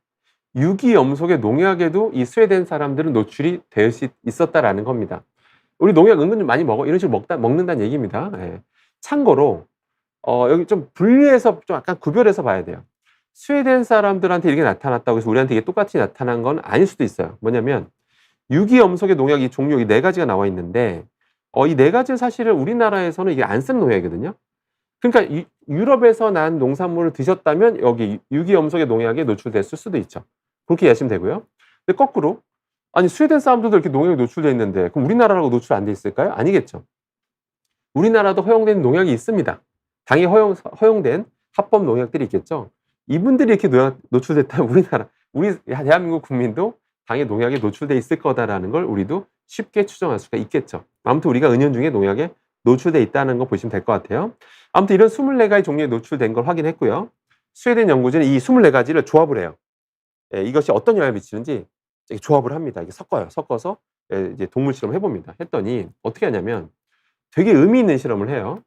유기염속의 농약에도 이 스웨덴 사람들은 노출이 될 수 있었다라는 겁니다. 우리 농약 은근 좀 많이 먹어. 이런 식으로 먹는다는 얘기입니다. 예. 참고로, 여기 좀 분리해서 좀 약간 구별해서 봐야 돼요. 스웨덴 사람들한테 이게 나타났다고 해서 우리한테 이게 똑같이 나타난 건 아닐 수도 있어요. 뭐냐면, 유기염속의 농약이 종류 이 4가지가 나와 있는데, 이 4가지는 사실은 우리나라에서는 이게 안 쓰는 농약이거든요. 그러니까 유럽에서 난 농산물을 드셨다면 여기 유기염속의 농약에 노출됐을 수도 있죠. 그렇게 이해하시면 되고요. 근데 거꾸로 아니 스웨덴 사람들도 이렇게 농약에 노출돼 있는데 그럼 우리나라라고 노출 안 돼 있을까요? 아니겠죠. 우리나라도 허용된 농약이 있습니다. 당연히 허용된 합법 농약들이 있겠죠. 이분들이 이렇게 노출됐다면 우리 대한민국 국민도 당연히 농약에 노출돼 있을 거다라는 걸 우리도 쉽게 추정할 수가 있겠죠. 아무튼 우리가 은연중에 농약에 노출돼 있다는 거 보시면 될 것 같아요. 아무튼 이런 24가지 종류에 노출된 걸 확인했고요. 스웨덴 연구진은 이 24가지를 조합을 해요. 이것이 어떤 영향을 미치는지 조합을 합니다. 이게 섞어서 이제 동물 실험을 해봅니다. 했더니 어떻게 하냐면 되게 의미 있는 실험을 해요.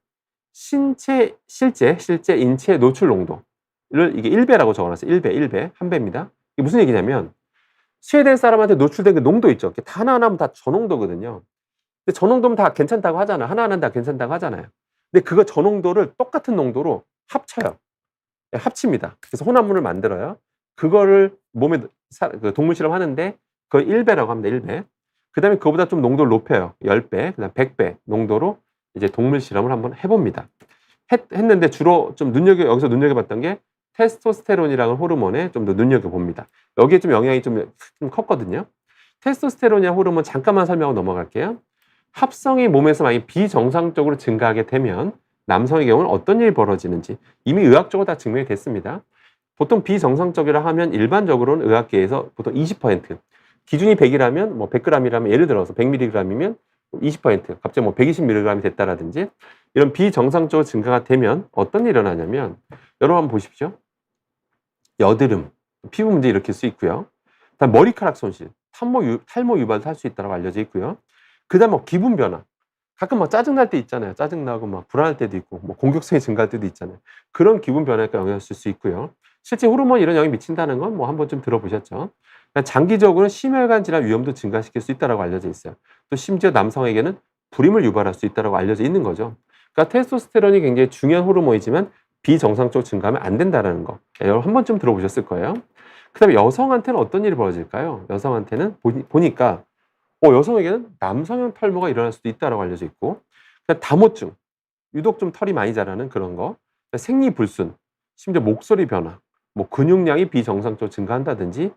실제 인체 노출 농도를 이게 1배라고 적어놨어요. 1배, 1배입니다. 이게 무슨 얘기냐면 스웨덴 사람한테 노출된 그 농도 있죠. 다 하나하나면 다 저농도거든요. 근데 저농도면 다 괜찮다고 하잖아요. 하나하나는 다 괜찮다고 하잖아요. 근데 그거 저농도를 똑같은 농도로 합쳐요. 합칩니다. 그래서 혼합물을 만들어요. 그거를 몸에 동물 실험하는데 그걸 1배라고 합니다. 1배. 그다음에 그거보다 좀 농도를 높여요. 10배, 그다음 100배 농도로 이제 동물 실험을 한번 해봅니다. 했는데 주로 좀 여기서 눈여겨봤던 게 테스토스테론이라는 호르몬에 좀 더 눈여겨봅니다. 여기에 좀 영향이 좀 컸거든요. 테스토스테론이라는 호르몬 잠깐만 설명하고 넘어갈게요. 합성이 몸에서 만약 비정상적으로 증가하게 되면 남성의 경우는 어떤 일이 벌어지는지 이미 의학적으로 다 증명이 됐습니다. 보통 비정상적이라 하면 일반적으로는 의학계에서 보통 20%, 기준이 100이라면 뭐 100g이라면 예를 들어서 100mg이면 20%, 갑자기 뭐 120mg이 됐다라든지 이런 비정상적으로 증가가 되면 어떤 일이 일어나냐면 여러분 한번 보십시오. 여드름, 피부 문제 일으킬 수 있고요. 다음 머리카락 손실, 탈모 유발도 할 수 있다고 알려져 있고요. 그다음 뭐 기분 변화. 가끔 막 짜증날 때 있잖아요. 짜증나고 막 불안할 때도 있고 뭐 공격성이 증가할 때도 있잖아요. 그런 기분 변화에 영향을 줄 수 있고요. 실제 호르몬이 이런 영향이 미친다는 건 뭐 한 번쯤 들어보셨죠. 그러니까 장기적으로는 심혈관 질환 위험도 증가시킬 수 있다고 알려져 있어요. 또 심지어 남성에게는 불임을 유발할 수 있다고 알려져 있는 거죠. 그러니까 테스토스테론이 굉장히 중요한 호르몬이지만 비정상적으로 증가하면 안 된다는 거. 여러분 한 번쯤 들어보셨을 거예요. 그다음에 여성한테는 어떤 일이 벌어질까요? 여성한테는 보니까 여성에게는 남성형 탈모가 일어날 수도 있다고 알려져 있고, 다모증, 유독 좀 털이 많이 자라는 그런 거, 생리불순, 심지어 목소리 변화, 뭐 근육량이 비정상적으로 증가한다든지,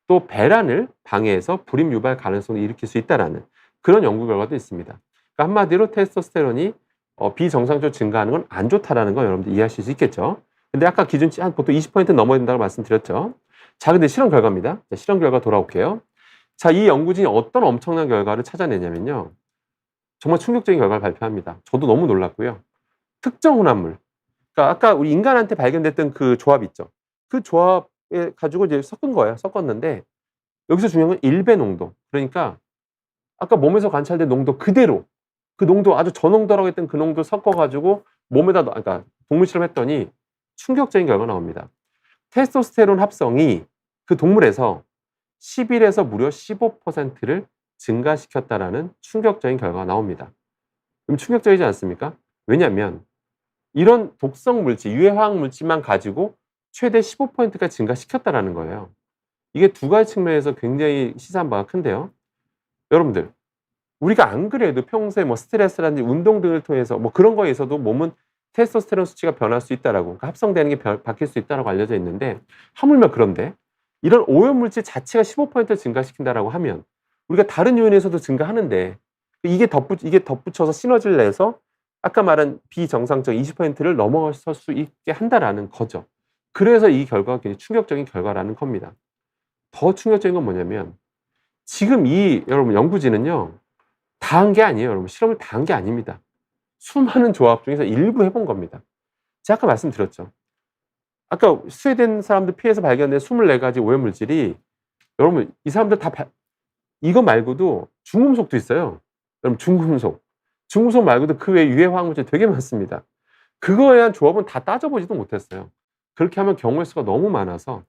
또 배란을 방해해서 불임 유발 가능성을 일으킬 수 있다라는 그런 연구 결과도 있습니다. 그러니까 한마디로 테스토스테론이 비정상적으로 증가하는 건 안 좋다라는 거 여러분들 이해하실 수 있겠죠. 근데 아까 기준치 한 보통 20% 넘어야 된다고 말씀드렸죠. 자, 근데 실험 결과입니다. 자, 실험 결과 돌아올게요. 자, 이 연구진이 어떤 엄청난 결과를 찾아내냐면요. 정말 충격적인 결과를 발표합니다. 저도 너무 놀랐고요. 특정 혼합물. 그러니까 아까 우리 인간한테 발견됐던 그 조합 있죠. 그 조합에 가지고 이제 섞은 거예요. 섞었는데 여기서 중요한 건 1배 농도. 그러니까 아까 몸에서 관찰된 농도 그대로 그 농도 아주 저농도라고 했던 그 농도 섞어가지고 몸에다 그러니까 동물 실험했더니 충격적인 결과가 나옵니다. 테스토스테론 합성이 그 동물에서 10일에서 무려 15%를 증가시켰다라는 충격적인 결과가 나옵니다. 그럼 충격적이지 않습니까? 왜냐하면 이런 독성 물질, 유해 화학 물질만 가지고 최대 15%가 증가시켰다라는 거예요. 이게 두 가지 측면에서 굉장히 시사한 바가 큰데요. 여러분들, 우리가 안 그래도 평소에 뭐 스트레스라든지 운동 등을 통해서 뭐 그런 거에서도 몸은 테스토스테론 수치가 변할 수 있다라고, 그러니까 합성되는 게 바뀔 수 있다라고 알려져 있는데, 하물며 그런데 이런 오염물질 자체가 15% 증가시킨다라고 하면 우리가 다른 요인에서도 증가하는데 이게 덧붙여서 시너지를 내서 아까 말한 비정상적 20%를 넘어설 수 있게 한다라는 거죠. 그래서 이 결과가 굉장히 충격적인 결과라는 겁니다. 더 충격적인 건 뭐냐면 지금 이 여러분 연구진은요, 다 한 게 아니에요. 여러분 실험을 다 한 게 아닙니다. 수많은 조합 중에서 일부 해본 겁니다. 제가 아까 말씀드렸죠. 아까 스웨덴 사람들 피에서 발견된 24가지 오염물질이 여러분 이 사람들 다 이거 말고도 중금속도 있어요. 여러분 중금속. 중금속 말고도 그 외에 유해 화학물질 되게 많습니다. 그거에 대한 조합은 다 따져보지도 못했어요. 그렇게 하면 경우의 수가 너무 많아서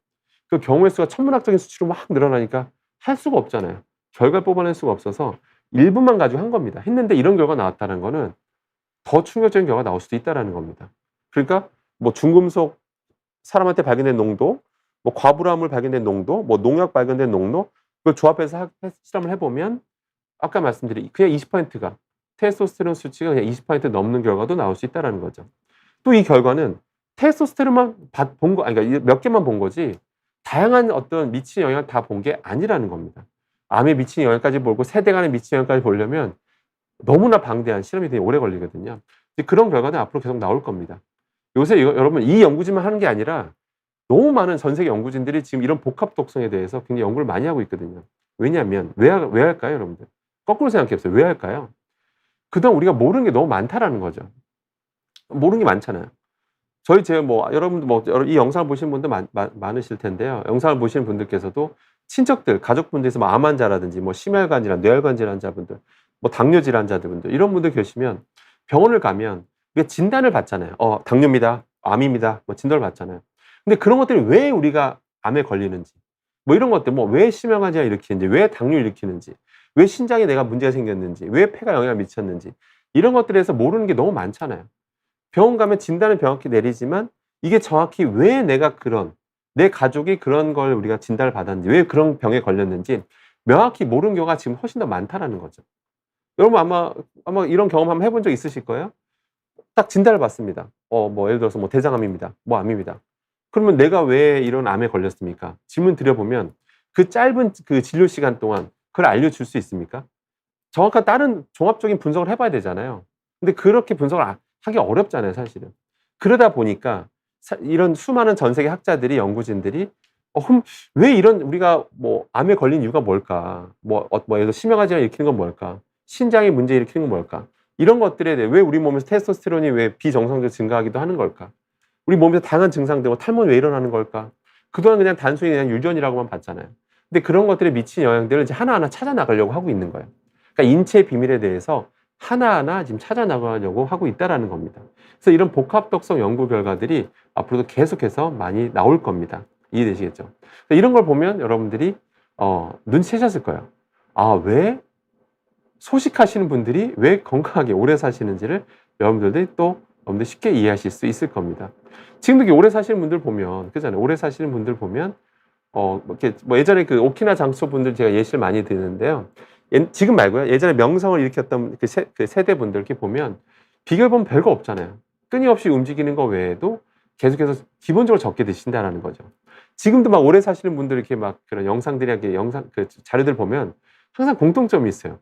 그 경우의 수가 천문학적인 수치로 막 늘어나니까 할 수가 없잖아요. 결과를 뽑아낼 수가 없어서 일부만 가지고 한 겁니다. 했는데 이런 결과가 나왔다는 거는 더 충격적인 결과가 나올 수도 있다는 겁니다. 그러니까 뭐 중금속 사람한테 발견된 농도, 뭐 과불암물 발견된 농도, 뭐 농약 발견된 농도, 그걸 조합해서 실험을 해보면 아까 말씀드린 그냥 20%가 테스토스테론 수치가 그냥 20% 넘는 결과도 나올 수 있다는 거죠. 또 이 결과는 테스토스테론만 본 거, 아니 그러니까 몇 개만 본 거지 다양한 어떤 미치는 영향을 다 본 게 아니라는 겁니다. 암에 미치는 영향까지 보고 세대간에 미치는 영향까지 보려면 너무나 방대한 실험이 되게 오래 걸리거든요. 그런 결과는 앞으로 계속 나올 겁니다. 요새 여러분 이 연구진만 하는 게 아니라 너무 많은 전 세계 연구진들이 지금 이런 복합 독성에 대해서 굉장히 연구를 많이 하고 있거든요. 왜냐하면 왜 할까요, 여러분들? 거꾸로 생각해 보세요. 왜 할까요? 그동안 우리가 모르는 게 너무 많다라는 거죠. 모르는 게 많잖아요. 제가 뭐 여러분들 뭐 이 영상을 보시는 분들 많으실 텐데요. 영상을 보시는 분들께서도 친척들, 가족분들에서 뭐 암 환자라든지 뭐 심혈관 질환, 뇌혈관 질환자분들, 뭐 당뇨 질환자분들 이런 분들 계시면 병원을 가면 우리가 진단을 받잖아요. 당뇨입니다. 암입니다. 뭐 진단을 받잖아요. 근데 그런 것들이 왜 우리가 암에 걸리는지, 뭐 이런 것들, 뭐 왜 심혈관 질환을 일으키는지, 왜 당뇨를 일으키는지, 왜 신장에 내가 문제가 생겼는지, 왜 폐가 영향을 미쳤는지 이런 것들에서 모르는 게 너무 많잖아요. 병원 가면 진단은 정확히 내리지만 이게 정확히 왜 내가 내 가족이 그런 걸 우리가 진단을 받았는지, 왜 그런 병에 걸렸는지 명확히 모르는 경우가 지금 훨씬 더 많다라는 거죠. 여러분 아마 이런 경험 한번 해본 적 있으실 거예요. 딱 진단을 받습니다. 뭐 예를 들어서 뭐 대장암입니다. 뭐 암입니다. 그러면 내가 왜 이런 암에 걸렸습니까? 질문 드려보면 그 짧은 그 진료 시간 동안 그걸 알려줄 수 있습니까? 정확한 다른 종합적인 분석을 해봐야 되잖아요. 근데 그렇게 분석을 하기 어렵잖아요, 사실은. 그러다 보니까 이런 수많은 전 세계 학자들이, 연구진들이 그럼 왜 이런 우리가 뭐 암에 걸린 이유가 뭘까? 예를 들어 심혈관 질환을 일으키는 건 뭘까? 신장의 문제 일으키는 건 뭘까? 이런 것들에 대해 왜 우리 몸에서 테스토스테론이 왜 비정상적으로 증가하기도 하는 걸까? 우리 몸에서 다양한 증상들, 탈모는 왜 일어나는 걸까? 그동안 그냥 단순히 그냥 유전이라고만 봤잖아요. 근데 그런 것들에 미친 영향들을 이제 하나하나 찾아 나가려고 하고 있는 거예요. 그러니까 인체의 비밀에 대해서 하나하나 지금 찾아 나가려고 하고 있다라는 겁니다. 그래서 이런 복합독성 연구 결과들이 앞으로도 계속해서 많이 나올 겁니다. 이해되시겠죠? 이런 걸 보면 여러분들이 눈치채셨을 거예요. 왜 소식하시는 분들이 왜 건강하게 오래 사시는지를 여러분들 쉽게 이해하실 수 있을 겁니다. 지금도 이렇게 오래 사시는 분들 보면, 그잖아요. 오래 사시는 분들 보면, 이렇게 예전에 그 오키나 장소 분들 제가 예시를 많이 드는데요. 지금 말고요. 예전에 명성을 일으켰던 그 세대 분들 이렇게 보면, 비결 보면 별거 없잖아요. 끊임없이 움직이는 거 외에도 계속해서 기본적으로 적게 드신다라는 거죠. 지금도 막 오래 사시는 분들 이렇게 막 그런 그 자료들 보면 항상 공통점이 있어요.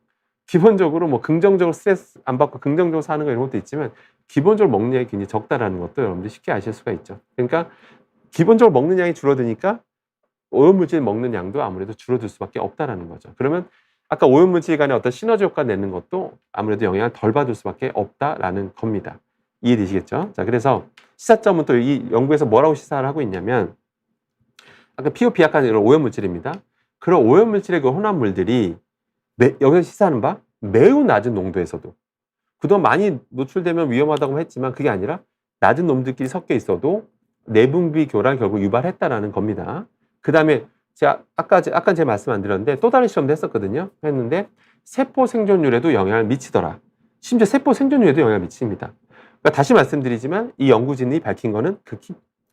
기본적으로 뭐 긍정적으로 스트레스 안 받고 긍정적으로 사는 거 이런 것도 있지만 기본적으로 먹는 양이 굉장히 적다라는 것도 여러분들 쉽게 아실 수가 있죠. 그러니까 기본적으로 먹는 양이 줄어드니까 오염물질 먹는 양도 아무래도 줄어들 수밖에 없다라는 거죠. 그러면 아까 오염물질 간의 어떤 시너지 효과 내는 것도 아무래도 영향을 덜 받을 수밖에 없다라는 겁니다. 이해되시겠죠? 자, 그래서 시사점은 또 이 연구에서 뭐라고 시사를 하고 있냐면 아까 피부 비약한 이런 오염물질입니다. 그런 오염물질의 그 혼합물들이 여기서 시사하는 바 매우 낮은 농도에서도 그동안 많이 노출되면 위험하다고 했지만 그게 아니라 낮은 놈들끼리 섞여 있어도 내분비교란 결국 유발했다라는 겁니다. 그 다음에 제가 아까 제 말씀 안 드렸는데 또 다른 시험도 했었거든요. 했는데 세포 생존율에도 영향을 미치더라. 심지어 세포 생존율에도 영향을 미칩니다. 그러니까 다시 말씀드리지만 이 연구진이 밝힌 거는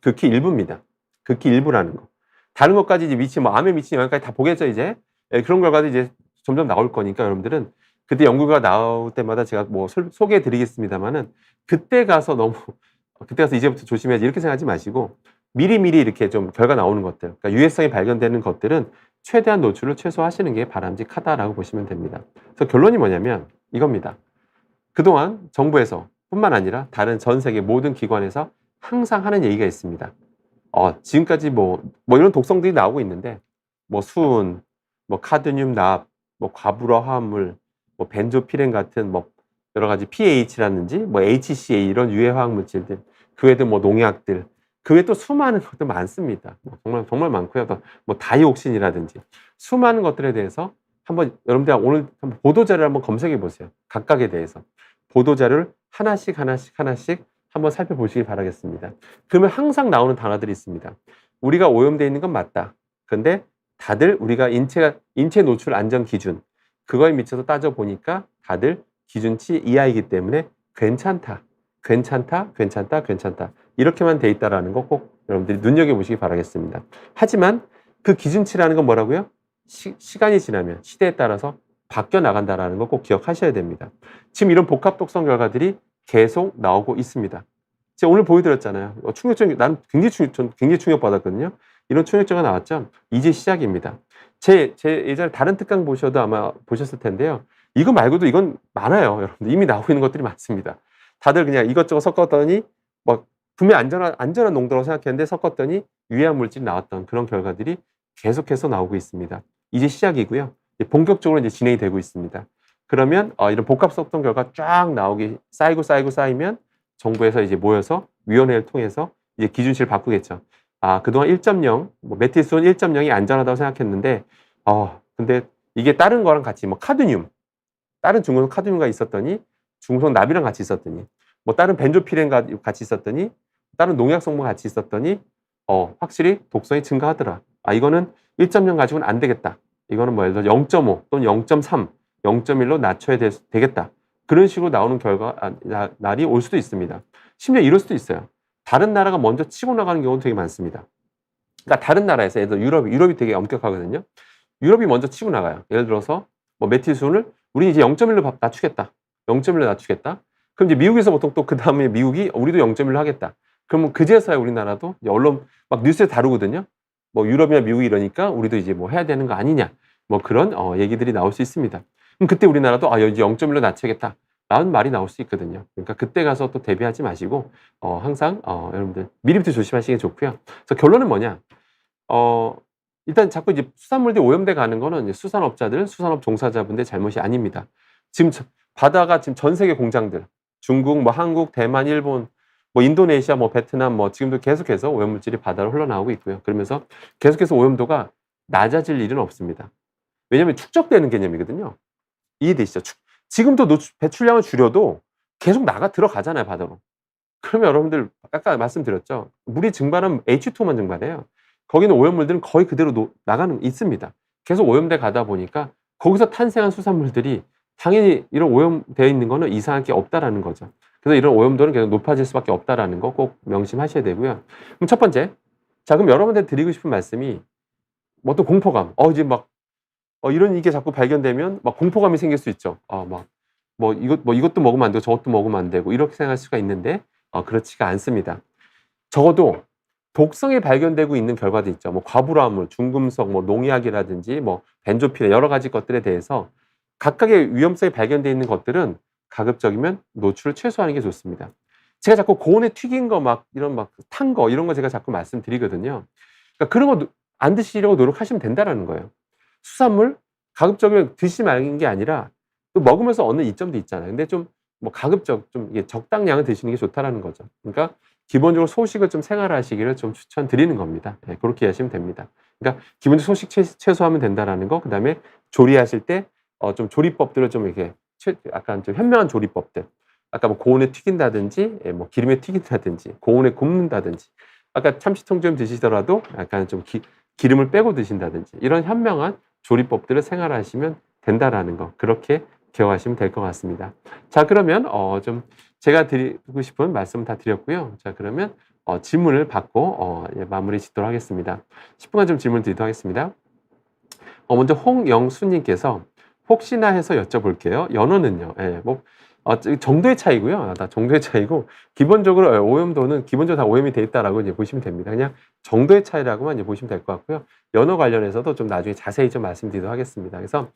극히 일부입니다. 극히 일부라는 거. 다른 것까지 이제 암에 미치는 영향까지 다 보겠죠, 이제. 예, 그런 결과도 이제 점점 나올 거니까 여러분들은 그때 연구가 나올 때마다 제가 뭐 소개해 드리겠습니다만은 그때 가서 이제부터 조심해야지 이렇게 생각하지 마시고 미리미리 이렇게 좀 결과 나오는 것들, 그러니까 유해성이 발견되는 것들은 최대한 노출을 최소화하시는 게 바람직하다라고 보시면 됩니다. 그래서 결론이 뭐냐면 이겁니다. 그동안 정부에서 뿐만 아니라 다른 전 세계 모든 기관에서 항상 하는 얘기가 있습니다. 지금까지 뭐 이런 독성들이 나오고 있는데 뭐 수은, 뭐 카드뮴, 납, 뭐 과불화 화합물, 뭐 벤조피렌 같은 뭐 여러 가지 pH라든지 뭐 HCA 이런 유해 화학 물질들, 그 외에도 뭐 농약들, 그 외에 또 수많은 것들 많습니다. 정말 많고요. 또 뭐 다이옥신이라든지 수많은 것들에 대해서 한번 여러분들 오늘 한번 보도자료를 한번 검색해 보세요. 각각에 대해서 보도자료를 하나씩 한번 살펴보시기 바라겠습니다. 그러면 항상 나오는 단어들이 있습니다. 우리가 오염되어 있는 건 맞다. 그런데 다들 우리가 인체 노출 안전 기준 그거에 미쳐서 따져보니까 다들 기준치 이하이기 때문에 괜찮다. 이렇게만 돼 있다라는 거 꼭 여러분들이 눈여겨보시기 바라겠습니다. 하지만 그 기준치라는 건 뭐라고요? 시간이 지나면 시대에 따라서 바뀌어 나간다라는 거 꼭 기억하셔야 됩니다. 지금 이런 복합 독성 결과들이 계속 나오고 있습니다. 제가 오늘 보여드렸잖아요. 나는 굉장히 충격받았거든요. 이런 충격자가 나왔죠. 이제 시작입니다. 제 예전에 다른 특강 보셔도 아마 보셨을 텐데요. 이거 말고도 이건 많아요. 여러분들 이미 나오고 있는 것들이 많습니다. 다들 그냥 이것저것 섞었더니 막 분명히 안전한 농도라고 생각했는데 섞었더니 유해한 물질이 나왔던 그런 결과들이 계속해서 나오고 있습니다. 이제 시작이고요. 본격적으로 이제 진행이 되고 있습니다. 그러면 이런 복합 독성 결과 쫙 쌓이면 정부에서 이제 모여서 위원회를 통해서 이제 기준치를 바꾸겠죠. 그동안 1.0, 뭐 메틸수은 1.0이 안전하다고 생각했는데, 근데 이게 다른 거랑 같이 뭐 다른 중금속 카드뮴가 있었더니, 중금속 납이랑 같이 있었더니, 뭐 다른 벤조피렌과 같이 있었더니, 다른 농약 성분과 같이 있었더니, 확실히 독성이 증가하더라. 이거는 1.0 가지고는 안 되겠다. 이거는 뭐 예를 들어 0.5 또는 0.3, 0.1로 낮춰야 되겠다. 그런 식으로 나오는 날이 올 수도 있습니다. 심지어 이럴 수도 있어요. 다른 나라가 먼저 치고 나가는 경우도 되게 많습니다. 그러니까 다른 나라에서 예를 들어 유럽이 되게 엄격하거든요. 유럽이 먼저 치고 나가요. 예를 들어서 뭐 메틸수은을 우리 이제 0.1로 낮추겠다. 0.1로 낮추겠다. 그럼 이제 미국에서 보통 또 그 다음에 미국이 우리도 0.1로 하겠다. 그러면 그제서야 우리나라도 언론 막 뉴스에 다루거든요. 뭐 유럽이나 미국이 이러니까 우리도 이제 뭐 해야 되는 거 아니냐. 뭐 그런 얘기들이 나올 수 있습니다. 그럼 그때 우리나라도 이제 0.1로 낮추겠다. 라는 말이 나올 수 있거든요. 그러니까 그때 가서 또 대비하지 마시고 항상 여러분들 미리부터 조심하시는 게 좋고요. 그래서 결론은 뭐냐? 일단 자꾸 이제 수산물들이 오염돼 가는 거는 이제 수산업 종사자분들 잘못이 아닙니다. 지금 바다가 지금 전 세계 공장들, 중국, 뭐 한국, 대만, 일본, 뭐 인도네시아, 뭐 베트남, 뭐 지금도 계속해서 오염물질이 바다로 흘러나오고 있고요. 그러면서 계속해서 오염도가 낮아질 일은 없습니다. 왜냐하면 축적되는 개념이거든요. 이해되시죠? 지금도 배출량을 줄여도 계속 들어가잖아요, 바다로. 그러면 여러분들 아까 말씀드렸죠. 물이 증발하면 H2만 증발해요. 거기는 오염물들은 거의 그대로 있습니다. 계속 오염돼 가다 보니까 거기서 탄생한 수산물들이 당연히 이런 오염되어 있는 거는 이상할 게 없다라는 거죠. 그래서 이런 오염도는 계속 높아질 수밖에 없다라는 거 꼭 명심하셔야 되고요. 그럼 첫 번째, 그럼 여러분들 드리고 싶은 말씀이 뭐 또 공포감. 이제 막 이런 이게 자꾸 발견되면 막 공포감이 생길 수 있죠. 이것도 먹으면 안 되고 저것도 먹으면 안 되고 이렇게 생각할 수가 있는데 그렇지가 않습니다. 적어도 독성이 발견되고 있는 결과도 있죠. 뭐 과불화물, 중금속, 뭐 농약이라든지 뭐 벤조피렌 여러 가지 것들에 대해서 각각의 위험성이 발견되어 있는 것들은 가급적이면 노출을 최소화하는 게 좋습니다. 제가 자꾸 고온에 튀긴 거 탄 거 이런 거 제가 자꾸 말씀드리거든요. 그러니까 그런 거 안 드시려고 노력하시면 된다라는 거예요. 수산물 가급적이면 드시지 말는 게 아니라 또 먹으면서 얻는 이점도 있잖아요. 근데 좀 이게 적당량을 드시는 게 좋다라는 거죠. 그러니까 기본적으로 소식을 좀 생활하시기를 좀 추천드리는 겁니다. 그렇게 하시면 됩니다. 그러니까 기본적으로 소식 최소화하면 된다라는 거. 그다음에 조리하실 때 좀 조리법들을 좀 이렇게 약간 좀 현명한 조리법들. 아까 뭐 고온에 튀긴다든지, 뭐 기름에 튀긴다든지, 고온에 굽는다든지 아까 참치통조림 드시더라도 약간 좀 기름을 빼고 드신다든지 이런 현명한 조리법들을 생활하시면 된다라는 거 그렇게 기억하시면 될 것 같습니다. 자 그러면 좀 제가 드리고 싶은 말씀 다 드렸고요. 자 그러면 질문을 받고 예, 마무리 짓도록 하겠습니다. 10분간 좀 질문 드리도록 하겠습니다. 먼저 홍영수님께서 혹시나 해서 여쭤볼게요. 연어는요. 예, 뭐 정도의 차이고요. 다 정도의 차이고 기본적으로 오염도는 기본적으로 다 오염이 돼 있다라고 이제 보시면 됩니다. 그냥 정도의 차이라고만 이제 보시면 될 것 같고요. 연어 관련해서도 좀 나중에 자세히 좀 말씀드리도록 하겠습니다. 그래서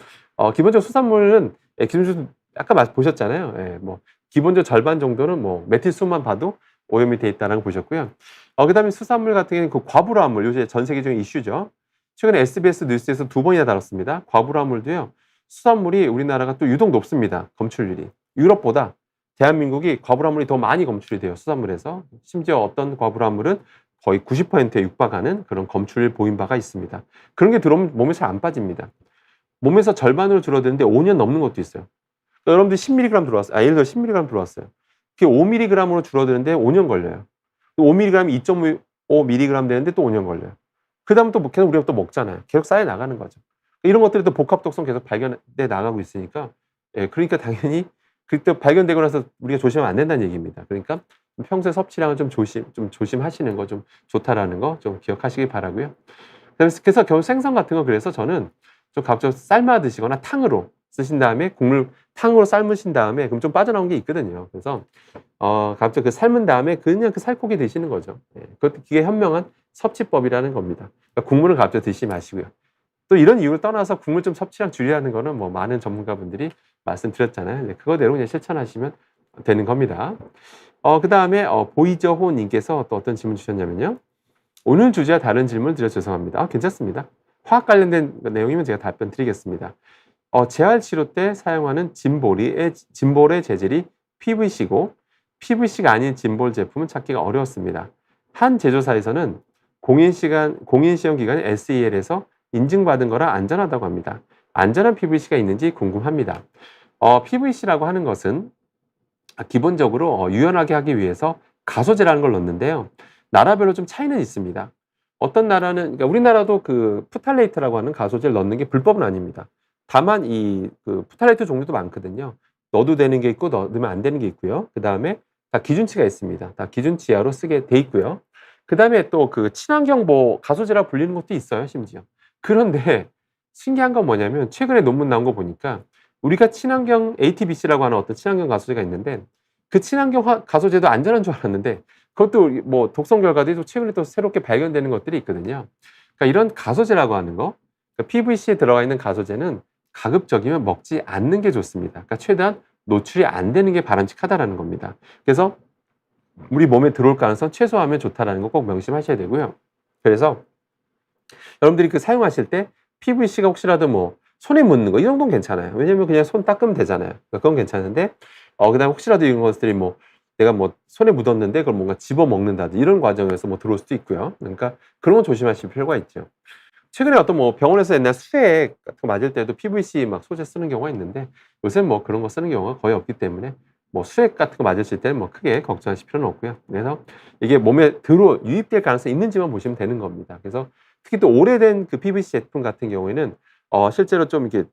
기본적으로 수산물은 기준적으로 아까 보셨잖아요. 예, 뭐 기본적으로 절반 정도는 뭐 메틸수만 봐도 오염이 돼 있다라고 보셨고요. 그다음에 수산물 같은 경우는 그 과불화물 요새 전 세계적인 이슈죠. 최근에 SBS 뉴스에서 2번이나 다뤘습니다. 과불화물도요. 수산물이 우리나라가 또 유독 높습니다. 검출률이. 유럽보다 대한민국이 과불화물이 더 많이 검출이 돼요. 수산물에서. 심지어 어떤 과불화물은 거의 90%에 육박하는 그런 검출을 보인 바가 있습니다. 그런 게 들어오면 몸에 잘 안 빠집니다. 몸에서 절반으로 줄어드는데 5년 넘는 것도 있어요. 그러니까 여러분들 10mg 들어왔어요. 예를 들어 10mg 들어왔어요. 그게 5mg으로 줄어드는데 5년 걸려요. 5mg이 2.5mg 되는데 또 5년 걸려요. 그 다음 또 계속 우리가 또 먹잖아요. 계속 쌓여 나가는 거죠. 이런 것들이 또 복합 독성 계속 발견돼 나가고 있으니까, 예, 그러니까 당연히 그때 발견되고 나서 우리가 조심하면 안 된다는 얘기입니다. 그러니까 평소에 섭취량을 좀 조심하시는 거 좀 좋다라는 거 좀 기억하시기 바라고요. 그래서 겨우 생선 같은 거 그래서 저는 좀 갑자기 삶아 드시거나 탕으로 쓰신 다음에 탕으로 삶으신 다음에 그럼 좀 빠져나온 게 있거든요. 그래서 갑자기 그 삶은 다음에 그냥 그 살코기 드시는 거죠. 예, 그게 현명한 섭취법이라는 겁니다. 그러니까 국물을 갑자기 드시지 마시고요. 또 이런 이유를 떠나서 국물 좀 섭취량 줄이라는 거는 뭐 많은 전문가분들이 말씀드렸잖아요. 이제 그거대로 그냥 실천하시면 되는 겁니다. 그 다음에 보이저호님께서 또 어떤 질문 주셨냐면요. 오늘 주제와 다른 질문 드려 죄송합니다. 괜찮습니다. 화학 관련된 내용이면 제가 답변 드리겠습니다. 재활 치료 때 사용하는 짐볼의 재질이 PVC고 PVC가 아닌 짐볼 제품은 찾기가 어려웠습니다. 한 제조사에서는 공인 시험 기관 SEL에서 인증받은 거라 안전하다고 합니다. 안전한 PVC가 있는지 궁금합니다. PVC라고 하는 것은 기본적으로 유연하게 하기 위해서 가소제라는 걸 넣는데요. 나라별로 좀 차이는 있습니다. 어떤 나라는, 그러니까 우리나라도 그 푸탈레이트라고 하는 가소제를 넣는 게 불법은 아닙니다. 다만 그 푸탈레이트 종류도 많거든요. 넣어도 되는 게 있고 넣으면 안 되는 게 있고요. 그 다음에 다 기준치가 있습니다. 다 기준치하로 쓰게 돼 있고요. 그 다음에 또 그 친환경 가소제라고 불리는 것도 있어요, 심지어. 그런데 신기한 건 뭐냐면 최근에 논문 나온 거 보니까 우리가 친환경 ATBC라고 하는 어떤 친환경 가소제가 있는데 그 친환경 가소제도 안전한 줄 알았는데 그것도 뭐 독성 결과들이 최근에 또 새롭게 발견되는 것들이 있거든요. 그러니까 이런 가소제라고 하는 거, 그러니까 PVC에 들어가 있는 가소제는 가급적이면 먹지 않는 게 좋습니다. 그러니까 최대한 노출이 안 되는 게 바람직하다라는 겁니다. 그래서 우리 몸에 들어올 가능성 최소화하면 좋다라는 거 꼭 명심하셔야 되고요. 그래서 여러분들이 그 사용하실 때 PVC가 혹시라도 뭐 손에 묻는 거 이 정도는 괜찮아요. 왜냐면 그냥 손 닦으면 되잖아요. 그러니까 그건 괜찮은데 그다음에 혹시라도 이런 것들이 뭐 내가 뭐 손에 묻었는데 그걸 뭔가 집어 먹는다든지 이런 과정에서 뭐 들어올 수도 있고요. 그러니까 그런 건 조심하실 필요가 있죠. 최근에 어떤 뭐 병원에서 옛날 수액 같은 거 맞을 때도 PVC 막 소재 쓰는 경우가 있는데 요새 뭐 그런 거 쓰는 경우가 거의 없기 때문에 뭐 수액 같은 거 맞으실 때는 뭐 크게 걱정하실 필요는 없고요. 그래서 이게 몸에 유입될 가능성이 있는지만 보시면 되는 겁니다. 그래서 특히 또 오래된 그 PVC 제품 같은 경우에는 실제로 좀 이렇게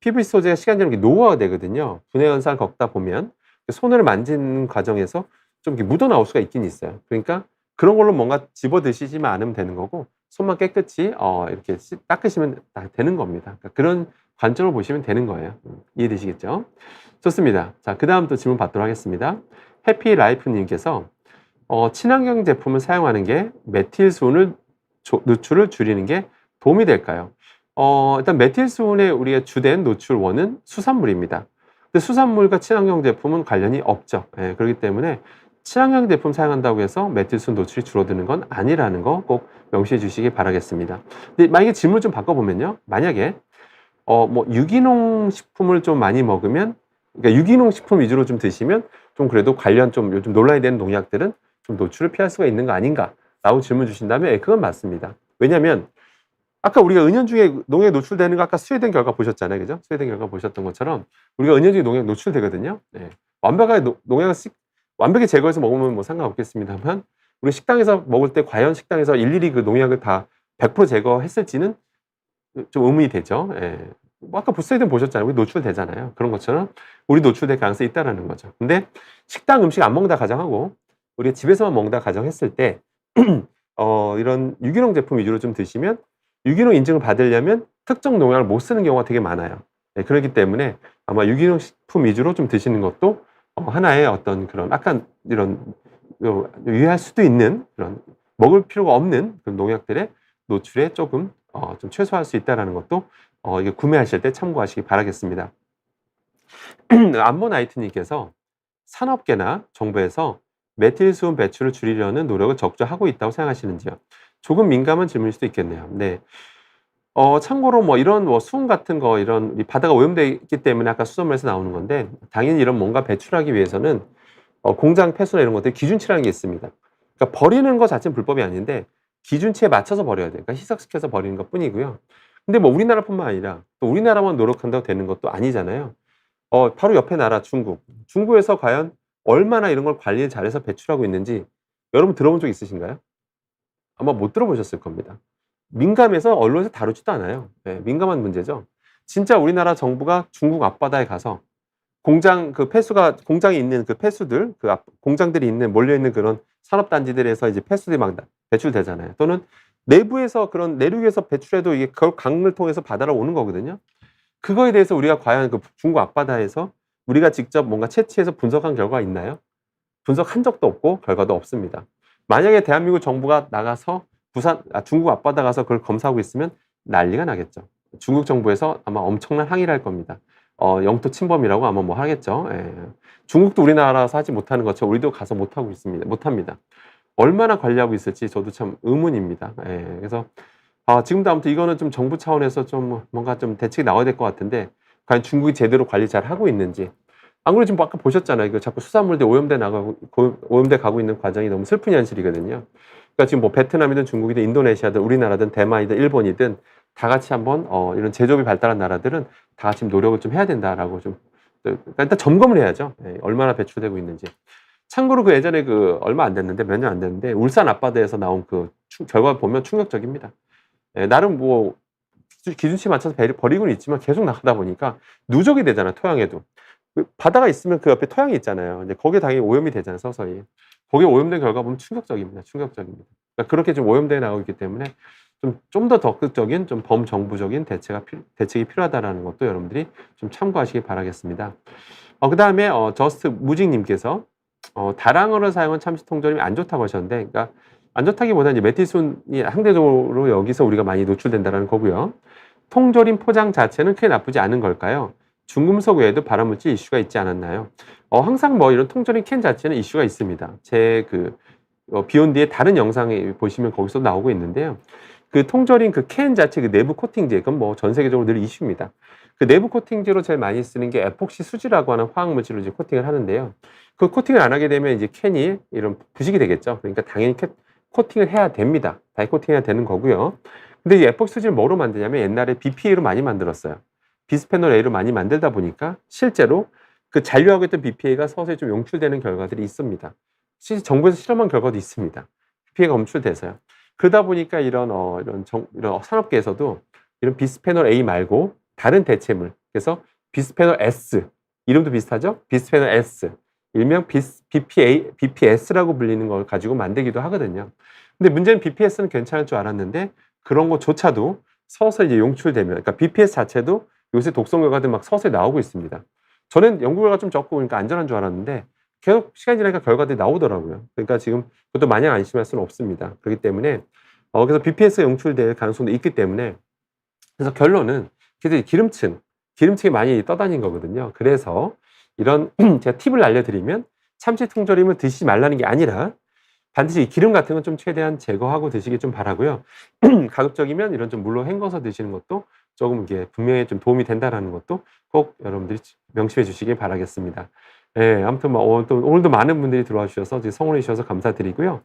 PVC 소재가 시간 지나면 노후화가 되거든요. 분해 현상을 겪다 보면 손을 만지는 과정에서 좀 이렇게 묻어 나올 수가 있긴 있어요. 그러니까 그런 걸로 뭔가 집어 드시지만 않으면 되는 거고 손만 깨끗이 이렇게 닦으시면 되는 겁니다. 그러니까 그런 관점으로 보시면 되는 거예요. 이해되시겠죠? 좋습니다. 자, 그 다음 또 질문 받도록 하겠습니다. 해피라이프님께서 친환경 제품을 사용하는 게 메틸수은 노출을 줄이는 게 도움이 될까요? 일단 메틸수은의 우리의 주된 노출원은 수산물입니다. 근데 수산물과 친환경 제품은 관련이 없죠. 예, 그렇기 때문에 친환경 제품 사용한다고 해서 메틸수은 노출이 줄어드는 건 아니라는 거 꼭 명시해 주시기 바라겠습니다. 근데 만약에 질문을 좀 바꿔보면요. 만약에 뭐 유기농 식품을 좀 많이 먹으면, 그러니까 유기농 식품 위주로 좀 드시면 좀 그래도 관련 좀 요즘 논란이 되는 농약들은 좀 노출을 피할 수가 있는 거 아닌가라고 질문 주신다면 예, 그건 맞습니다. 왜냐하면 아까 우리가 은연중에 농약에 노출되는 거 아까 스웨덴 결과 보셨잖아요. 그죠? 스웨덴 결과 보셨던 것처럼 우리가 은연중에 농약에 노출되거든요. 네. 완벽하게 농약을 완벽히 제거해서 먹으면 뭐 상관없겠습니다만 우리 식당에서 먹을 때 과연 식당에서 일일이 그 농약을 다 100% 제거했을지는 좀 의문이 되죠. 예. 뭐 아까 부스에든 보셨잖아요. 우리 노출되잖아요. 그런 것처럼 우리 노출될 가능성이 있다라는 거죠. 근데 식당 음식 안 먹는다 가정하고 우리가 집에서만 먹는다 가정했을 때 이런 유기농 제품 위주로 좀 드시면 유기농 인증을 받으려면 특정 농약을 못 쓰는 경우가 되게 많아요. 예, 그렇기 때문에 아마 유기농 식품 위주로 좀 드시는 것도 하나의 어떤 그런 약간 이런 유의할 수도 있는 그런 먹을 필요가 없는 그런 농약들의 노출에 조금 좀 최소화할 수 있다라는 것도 이게 구매하실 때 참고하시기 바라겠습니다. 암모나이트님께서 산업계나 정부에서 메틸수은 배출을 줄이려는 노력을 적극 하고 있다고 생각하시는지요? 조금 민감한 질문일 수도 있겠네요. 네. 참고로 뭐 이런 뭐 수은 같은 거 이런 이 바다가 오염되어 있기 때문에 아까 수돗물에서 나오는 건데 당연히 이런 뭔가 배출하기 위해서는 공장 폐수나 이런 것들 기준치라는 게 있습니다. 그러니까 버리는 거 자체는 불법이 아닌데 기준치에 맞춰서 버려야 돼요. 그러니까 희석시켜서 버리는 것 뿐이고요. 근데 뭐 우리나라뿐만 아니라 또 우리나라만 노력한다고 되는 것도 아니잖아요. 바로 옆에 나라 중국. 중국에서 과연 얼마나 이런 걸 관리를 잘해서 배출하고 있는지 여러분 들어본 적 있으신가요? 아마 못 들어보셨을 겁니다. 민감해서 언론에서 다루지도 않아요. 예, 민감한 문제죠. 진짜 우리나라 정부가 중국 앞바다에 가서 공장 그 폐수가 공장이 있는 그 폐수들 그 공장들이 있는 몰려 있는 그런 산업단지들에서 이제 폐수들이 막 배출되잖아요. 또는 내부에서 그런 내륙에서 배출해도 이게 강을 통해서 바다로 오는 거거든요. 그거에 대해서 우리가 과연 그 중국 앞바다에서 우리가 직접 뭔가 채취해서 분석한 결과가 있나요? 분석한 적도 없고 결과도 없습니다. 만약에 대한민국 정부가 나가서 중국 앞바다 가서 그걸 검사하고 있으면 난리가 나겠죠. 중국 정부에서 아마 엄청난 항의를 할 겁니다. 영토 침범이라고 아마 뭐 하겠죠. 예. 중국도 우리나라에서 하지 못하는 것처럼 우리도 가서 못하고 있습니다. 못합니다. 얼마나 관리하고 있을지 저도 참 의문입니다. 예. 그래서 지금도 아무튼 이거는 좀 정부 차원에서 좀 뭔가 좀 대책이 나와야 될 것 같은데 과연 중국이 제대로 관리 잘 하고 있는지 안 그래도 지금 아까 보셨잖아요. 이거 자꾸 수산물들 오염돼 가고 있는 과정이 너무 슬픈 현실이거든요. 그러니까 지금 뭐 베트남이든 중국이든 인도네시아든 우리나라든 대만이든 일본이든 다 같이 한번 이런 제조업이 발달한 나라들은 다 같이 노력을 좀 해야 된다라고 좀 그러니까 일단 점검을 해야죠. 예, 얼마나 배출되고 있는지. 참고로 그 예전에 그 얼마 안 됐는데 몇 년 안 됐는데 울산 앞바다에서 나온 그 결과 보면 충격적입니다. 예, 나름 뭐 기준치에 맞춰서 버리고는 있지만 계속 나가다 보니까 누적이 되잖아요. 토양에도. 그 바다가 있으면 그 옆에 토양이 있잖아요. 이제 거기에 당연히 오염이 되잖아요. 서서히. 거기에 오염된 결과 보면 충격적입니다. 충격적입니다. 그러니까 그렇게 좀 오염돼 나오고 있기 때문에 좀 더 적극적인 좀 범정부적인 대책이 필요하다라는 것도 여러분들이 좀 참고하시기 바라겠습니다. 그다음에 저스트 무직님께서 다량어를 사용한 참치 통조림이 안 좋다고 하셨는데, 그러니까 안 좋다기보다는 이제 메틸순이 상대적으로 여기서 우리가 많이 노출된다는 거고요. 통조림 포장 자체는 크게 나쁘지 않은 걸까요? 중금속 외에도 발암물질 이슈가 있지 않았나요? 항상 뭐 이런 통조림 캔 자체는 이슈가 있습니다. 제 비욘디의 다른 영상에 보시면 거기서 나오고 있는데요. 그 통조림 그 캔 자체 그 내부 코팅제, 그건 뭐 전 세계적으로 늘 이슈입니다. 그 내부 코팅제로 제일 많이 쓰는 게 에폭시 수지라고 하는 화학물질로 이제 코팅을 하는데요. 그 코팅을 안 하게 되면 이제 캔이 이런 부식이 되겠죠. 그러니까 당연히 코팅을 해야 됩니다. 다이 코팅해야 되는 거고요. 근데 이 에폭시 수지를 뭐로 만드냐면 옛날에 BPA로 많이 만들었어요. 비스페놀 A로 많이 만들다 보니까 실제로 그 잔류하고 있던 BPA가 서서히 좀 용출되는 결과들이 있습니다. 실제 정부에서 실험한 결과도 있습니다. BPA가 검출돼서요. 그러다 보니까 이런 산업계에서도 이런 비스페놀 A 말고 다른 대체물, 그래서 비스페놀 S, 이름도 비슷하죠? 비스페놀 S, 일명 BPS라고 불리는 걸 가지고 만들기도 하거든요. 근데 문제는 BPS는 괜찮을 줄 알았는데 그런 것조차도 서서히 이제 용출되면, 그러니까 BPS 자체도 요새 독성 결과들 막 서서히 나오고 있습니다. 저는 연구 결과 좀 적고 그러니까 안전한 줄 알았는데 계속 시간이 지나니까 결과들이 나오더라고요. 그러니까 지금 그것도 마냥 안심할 수는 없습니다. 그렇기 때문에 그래서 BPS가 용출될 가능성도 있기 때문에, 그래서 결론은 기름층이 많이 떠다닌 거거든요. 그래서 이런 제가 팁을 알려드리면 참치 통조림을 드시지 말라는 게 아니라 반드시 이 기름 같은 건 좀 최대한 제거하고 드시기 좀 바라고요. 가급적이면 이런 좀 물로 헹궈서 드시는 것도 조금 이게 분명히 좀 도움이 된다라는 것도 꼭 여러분들이 명심해 주시길 바라겠습니다. 예, 아무튼 뭐 오늘도 많은 분들이 들어와 주셔서 성원해 주셔서 감사드리고요.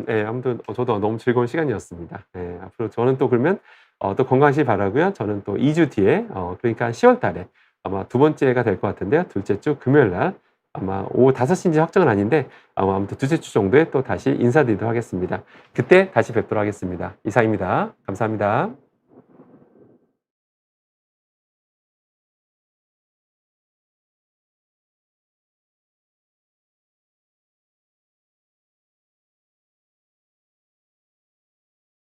예, 아무튼 저도 너무 즐거운 시간이었습니다. 예, 앞으로 저는 또 그러면 또 건강하시길 바라고요. 저는 또 2주 뒤에 그러니까 10월 달에 아마 두 번째가 될 것 같은데요. 둘째 주 금요일 날 아마 오후 5시인지 확정은 아닌데 아무튼 두세 주 정도에 또 다시 인사드리도록 하겠습니다. 그때 다시 뵙도록 하겠습니다. 이상입니다. 감사합니다.